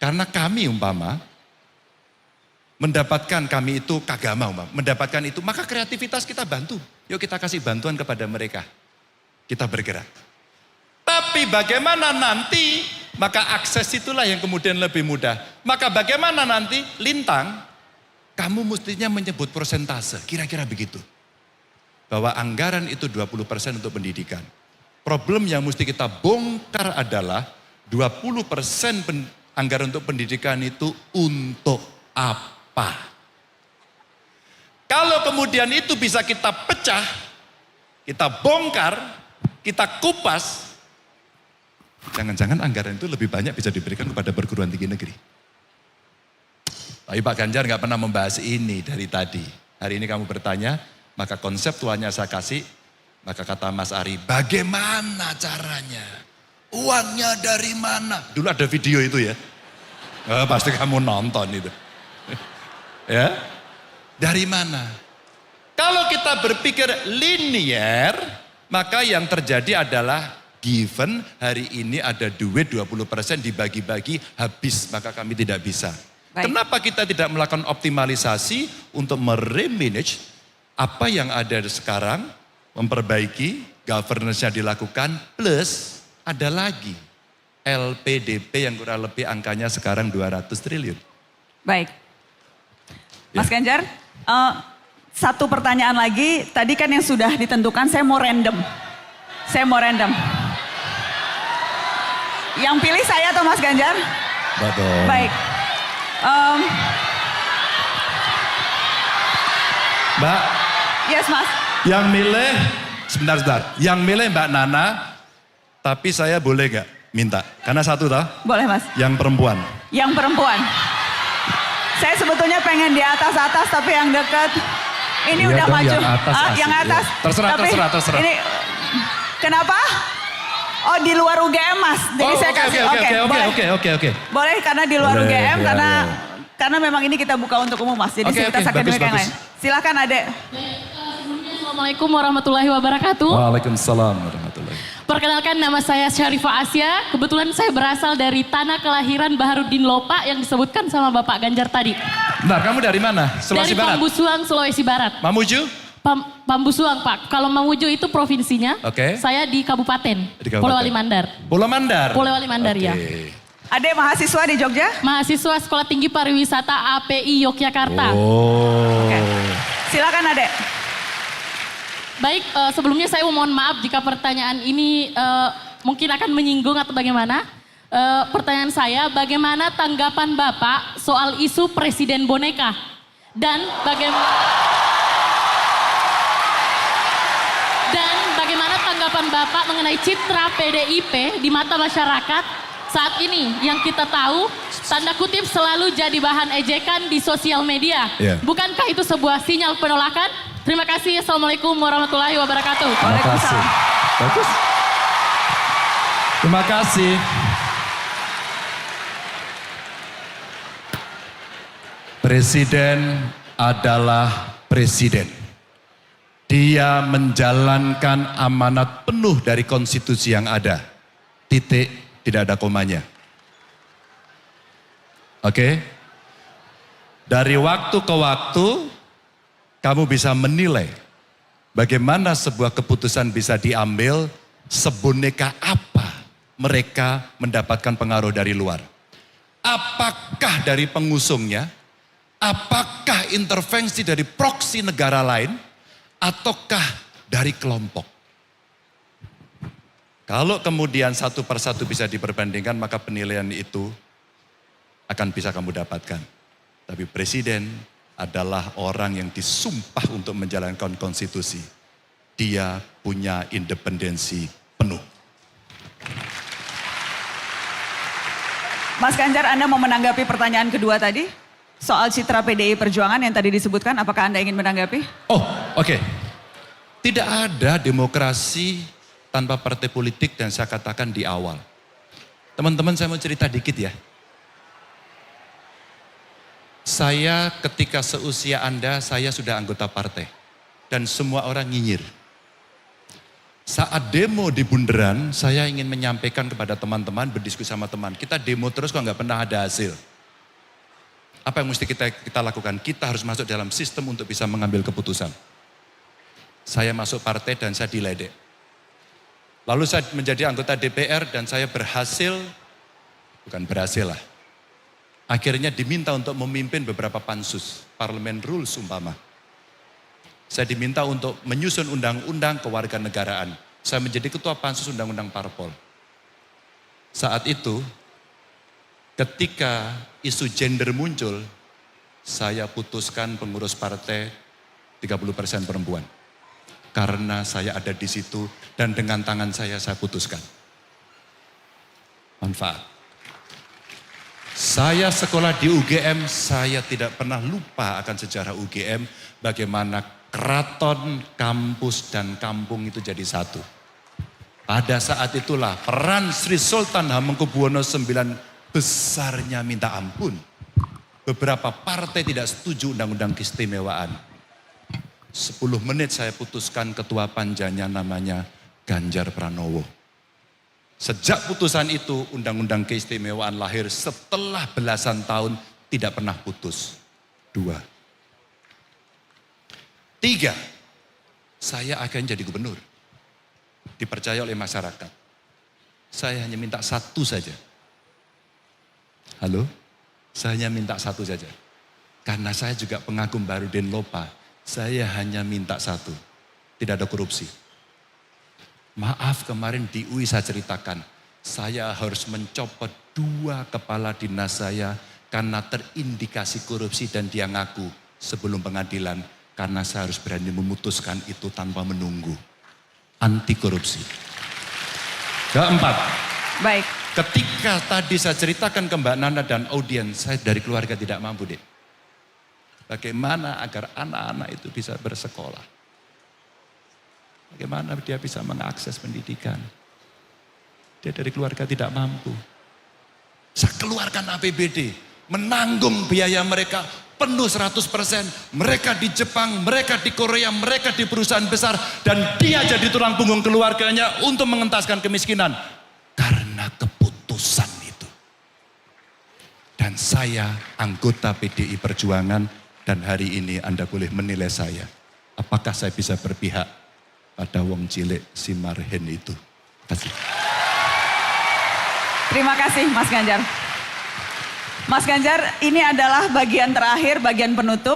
Karena kami umpama, mendapatkan kami itu kagama umpama, mendapatkan itu, maka kreativitas kita bantu. Yuk kita kasih bantuan kepada mereka. Kita bergerak. Tapi bagaimana nanti, maka akses itulah yang kemudian lebih mudah. Maka bagaimana nanti, Lintang, kamu mestinya menyebut persentase, kira-kira begitu. Bahwa anggaran itu 20% untuk pendidikan. Problem yang mesti kita bongkar adalah 20% anggaran untuk pendidikan itu untuk apa? Kalau kemudian itu bisa kita pecah, kita bongkar, kita kupas, jangan-jangan anggaran itu lebih banyak bisa diberikan kepada perguruan tinggi negeri. Tapi Pak Ganjar nggak pernah membahas ini dari tadi. Hari ini kamu bertanya, maka konseptualnya saya kasih, maka kata Mas Ari, bagaimana caranya? Uangnya dari mana? Dulu ada video itu ya. Pasti kamu nonton itu. Ya, dari mana? Kalau kita berpikir linear, maka yang terjadi adalah given hari ini ada duit 20% dibagi-bagi habis, maka kami tidak bisa. Baik. Kenapa kita tidak melakukan optimalisasi untuk meremanage apa yang ada sekarang, memperbaiki, governance-nya dilakukan, plus ada lagi LPDP yang kurang lebih angkanya sekarang 200 triliun. Baik. Mas Ganjar, satu pertanyaan lagi, tadi kan yang sudah ditentukan saya mau random. Yang pilih saya atau Mas Ganjar? Betul. Baik. Mbak, Yes Mas. yang milih, sebentar. Yang milih Mbak Nana, tapi saya boleh gak minta? Karena satu toh, Boleh Mas. yang perempuan. Yang perempuan. Saya sebetulnya pengen di atas-atas tapi yang dekat. Ini Iya udah dong, maju. yang atas asik, yang atas. iya. Terserah. Ini, kenapa? Oh di luar UGM Mas. Jadi saya kasih. Boleh. Oke. Boleh karena di luar Boleh, UGM ya, karena memang ini kita buka untuk umum Mas. Jadi Oke, kita akademik yang bagus. lain. Silakan Adek. Assalamualaikum warahmatullahi wabarakatuh. Waalaikumsalam warahmatullahi. Perkenalkan nama saya Syarifah Asya. Kebetulan saya berasal dari tanah kelahiran Baharudin Lopa yang disebutkan sama Bapak Ganjar tadi. Bentar, kamu dari mana? Sulawesi Dari Barat? Pambusuang, Sulawesi Barat. Mamuju? Pambusuang Pak. Kalau Mamuju itu provinsinya. Oke. Saya di Kabupaten. Di Kabupaten. Pulau Wali Mandar. Pulau Mandar? Pulau Wali Mandar, Oke. ya. Adek mahasiswa di Jogja? Mahasiswa Sekolah Tinggi Pariwisata API Yogyakarta. Oh. Oke. Silakan Adek. Baik, sebelumnya saya mohon maaf jika pertanyaan ini mungkin akan menyinggung atau bagaimana. Pertanyaan saya, bagaimana tanggapan Bapak soal isu Presiden Boneka? Dan bagaimana tanggapan Bapak mengenai citra PDIP di mata masyarakat saat ini yang kita tahu tanda kutip selalu jadi bahan ejekan di sosial media. Yeah. Bukankah itu sebuah sinyal penolakan? Terima kasih. Assalamualaikum warahmatullahi wabarakatuh. Terima kasih. Bagus. Terima kasih. Presiden adalah presiden. Dia menjalankan amanat penuh dari konstitusi yang ada. Titik, tidak ada komanya. Oke? Dari waktu ke waktu, kamu bisa menilai bagaimana sebuah keputusan bisa diambil, seboneka apa mereka mendapatkan pengaruh dari luar. Apakah dari pengusungnya, apakah intervensi dari proksi negara lain, ataukah dari kelompok. Kalau kemudian satu persatu bisa diperbandingkan, maka penilaian itu akan bisa kamu dapatkan. Tapi presiden adalah orang yang disumpah untuk menjalankan konstitusi. Dia punya independensi penuh. Mas Ganjar, Anda mau menanggapi pertanyaan kedua tadi? Soal citra PDI Perjuangan yang tadi disebutkan, apakah Anda ingin menanggapi? Oh, oke. Tidak ada demokrasi tanpa partai politik dan saya katakan di awal. Teman-teman, saya mau cerita dikit ya. Saya ketika seusia Anda, saya sudah anggota partai. Dan semua orang nyinyir. Saat demo di Bundaran, saya ingin menyampaikan kepada teman-teman, berdiskusi sama teman. Kita demo terus kok nggak pernah ada hasil. Apa yang mesti kita lakukan? Kita harus masuk dalam sistem untuk bisa mengambil keputusan. Saya masuk partai dan saya diledek. Lalu saya menjadi anggota DPR dan saya bukan berhasil lah. Akhirnya diminta untuk memimpin beberapa pansus, parlemen rules umpama. Saya diminta untuk menyusun undang-undang kewarganegaraan. Saya menjadi ketua pansus undang-undang parpol. Saat itu, ketika isu gender muncul, saya putuskan pengurus partai 30% perempuan. Karena saya ada di situ dan dengan tangan saya putuskan. Manfaat. Saya sekolah di UGM, saya tidak pernah lupa akan sejarah UGM, bagaimana keraton, kampus, dan kampung itu jadi satu. Pada saat itulah peran Sri Sultan Hamengkubuwono IX besarnya minta ampun. Beberapa partai tidak setuju undang-undang keistimewaan. 10 menit saya putuskan ketua panjanya namanya Ganjar Pranowo. Sejak putusan itu undang-undang keistimewaan lahir setelah belasan tahun tidak pernah putus. 2. 3. Saya akhirnya jadi gubernur. Dipercaya oleh masyarakat. Saya hanya minta satu saja. Halo? Saya hanya minta satu saja. Karena saya juga pengagum Barudin Lopa. Saya hanya minta satu. Tidak ada korupsi. Maaf kemarin di UI saya ceritakan. Saya harus mencopot 2 kepala dinas saya. Karena terindikasi korupsi dan dia ngaku sebelum pengadilan. Karena saya harus berani memutuskan itu tanpa menunggu. Anti korupsi. Keempat. Baik. Ketika tadi saya ceritakan ke Mbak Nana dan audiens, saya dari keluarga tidak mampu deh. Bagaimana agar anak-anak itu bisa bersekolah. Bagaimana dia bisa mengakses pendidikan. Dia dari keluarga tidak mampu. Saya keluarkan APBD, menanggung biaya mereka penuh 100%. Mereka di Jepang, mereka di Korea, mereka di perusahaan besar. Dan dia jadi tulang punggung keluarganya untuk mengentaskan kemiskinan. Karena keputusan itu. Dan saya anggota PDI Perjuangan. Dan hari ini Anda boleh menilai saya. Apakah saya bisa berpihak pada wong cilik si marhen itu. Terima kasih. Terima kasih Mas Ganjar. Mas Ganjar, ini adalah bagian terakhir, bagian penutup.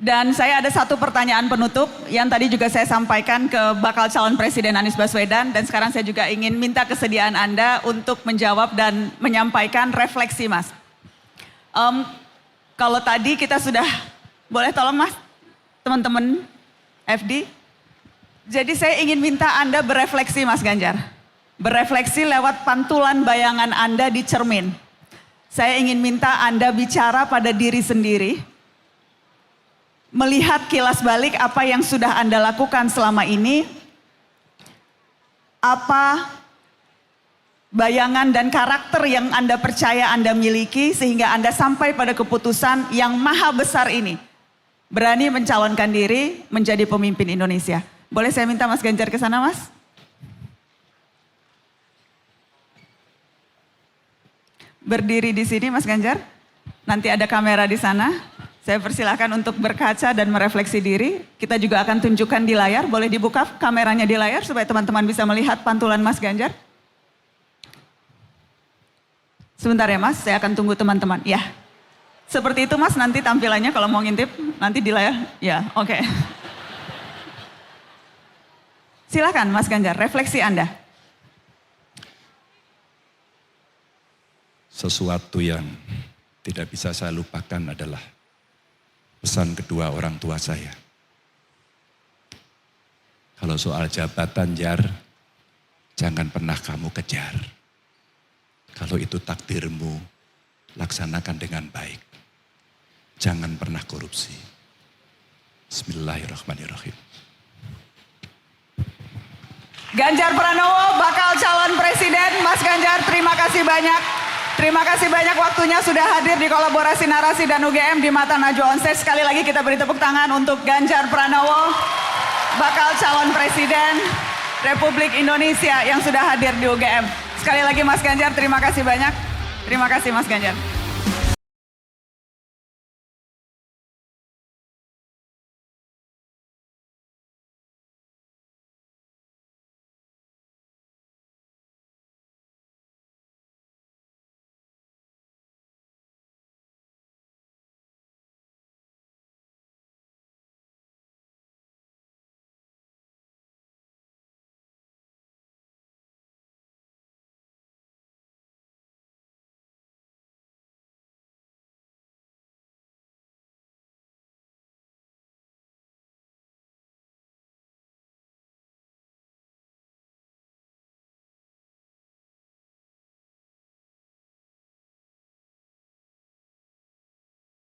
Dan saya ada satu pertanyaan penutup yang tadi juga saya sampaikan ke bakal calon presiden Anies Baswedan. Dan sekarang saya juga ingin minta kesediaan Anda untuk menjawab dan menyampaikan refleksi Mas. Kalau tadi kita sudah, boleh tolong Mas, teman-teman FD. Jadi saya ingin minta Anda berefleksi Mas Ganjar. Berefleksi lewat pantulan bayangan Anda di cermin. Saya ingin minta Anda bicara pada diri sendiri. Melihat kilas balik apa yang sudah Anda lakukan selama ini. Apa bayangan dan karakter yang Anda percaya Anda miliki sehingga Anda sampai pada keputusan yang maha besar ini. Berani mencalonkan diri menjadi pemimpin Indonesia. Boleh saya minta Mas Ganjar ke sana Mas? Berdiri di sini Mas Ganjar. Nanti ada kamera di sana. Saya persilahkan untuk berkaca dan merefleksi diri. Kita juga akan tunjukkan di layar. Boleh dibuka kameranya di layar supaya teman-teman bisa melihat pantulan Mas Ganjar. Sebentar ya Mas, saya akan tunggu teman-teman. Ya, seperti itu Mas nanti tampilannya kalau mau ngintip nanti di layar. Ya, oke. Silakan Mas Ganjar, refleksi Anda. Sesuatu yang tidak bisa saya lupakan adalah pesan kedua orang tua saya. Kalau soal jabatan Jar, jangan pernah kamu kejar. Kalau itu takdirmu, laksanakan dengan baik. Jangan pernah korupsi. Bismillahirrahmanirrahim. Ganjar Pranowo bakal calon presiden. Mas Ganjar, terima kasih banyak. Terima kasih banyak waktunya sudah hadir di kolaborasi narasi dan UGM di Mata Najwa Onstage. Sekali lagi kita beri tepuk tangan untuk Ganjar Pranowo, bakal calon presiden Republik Indonesia yang sudah hadir di UGM. Sekali lagi Mas Ganjar, terima kasih banyak. Terima kasih Mas Ganjar.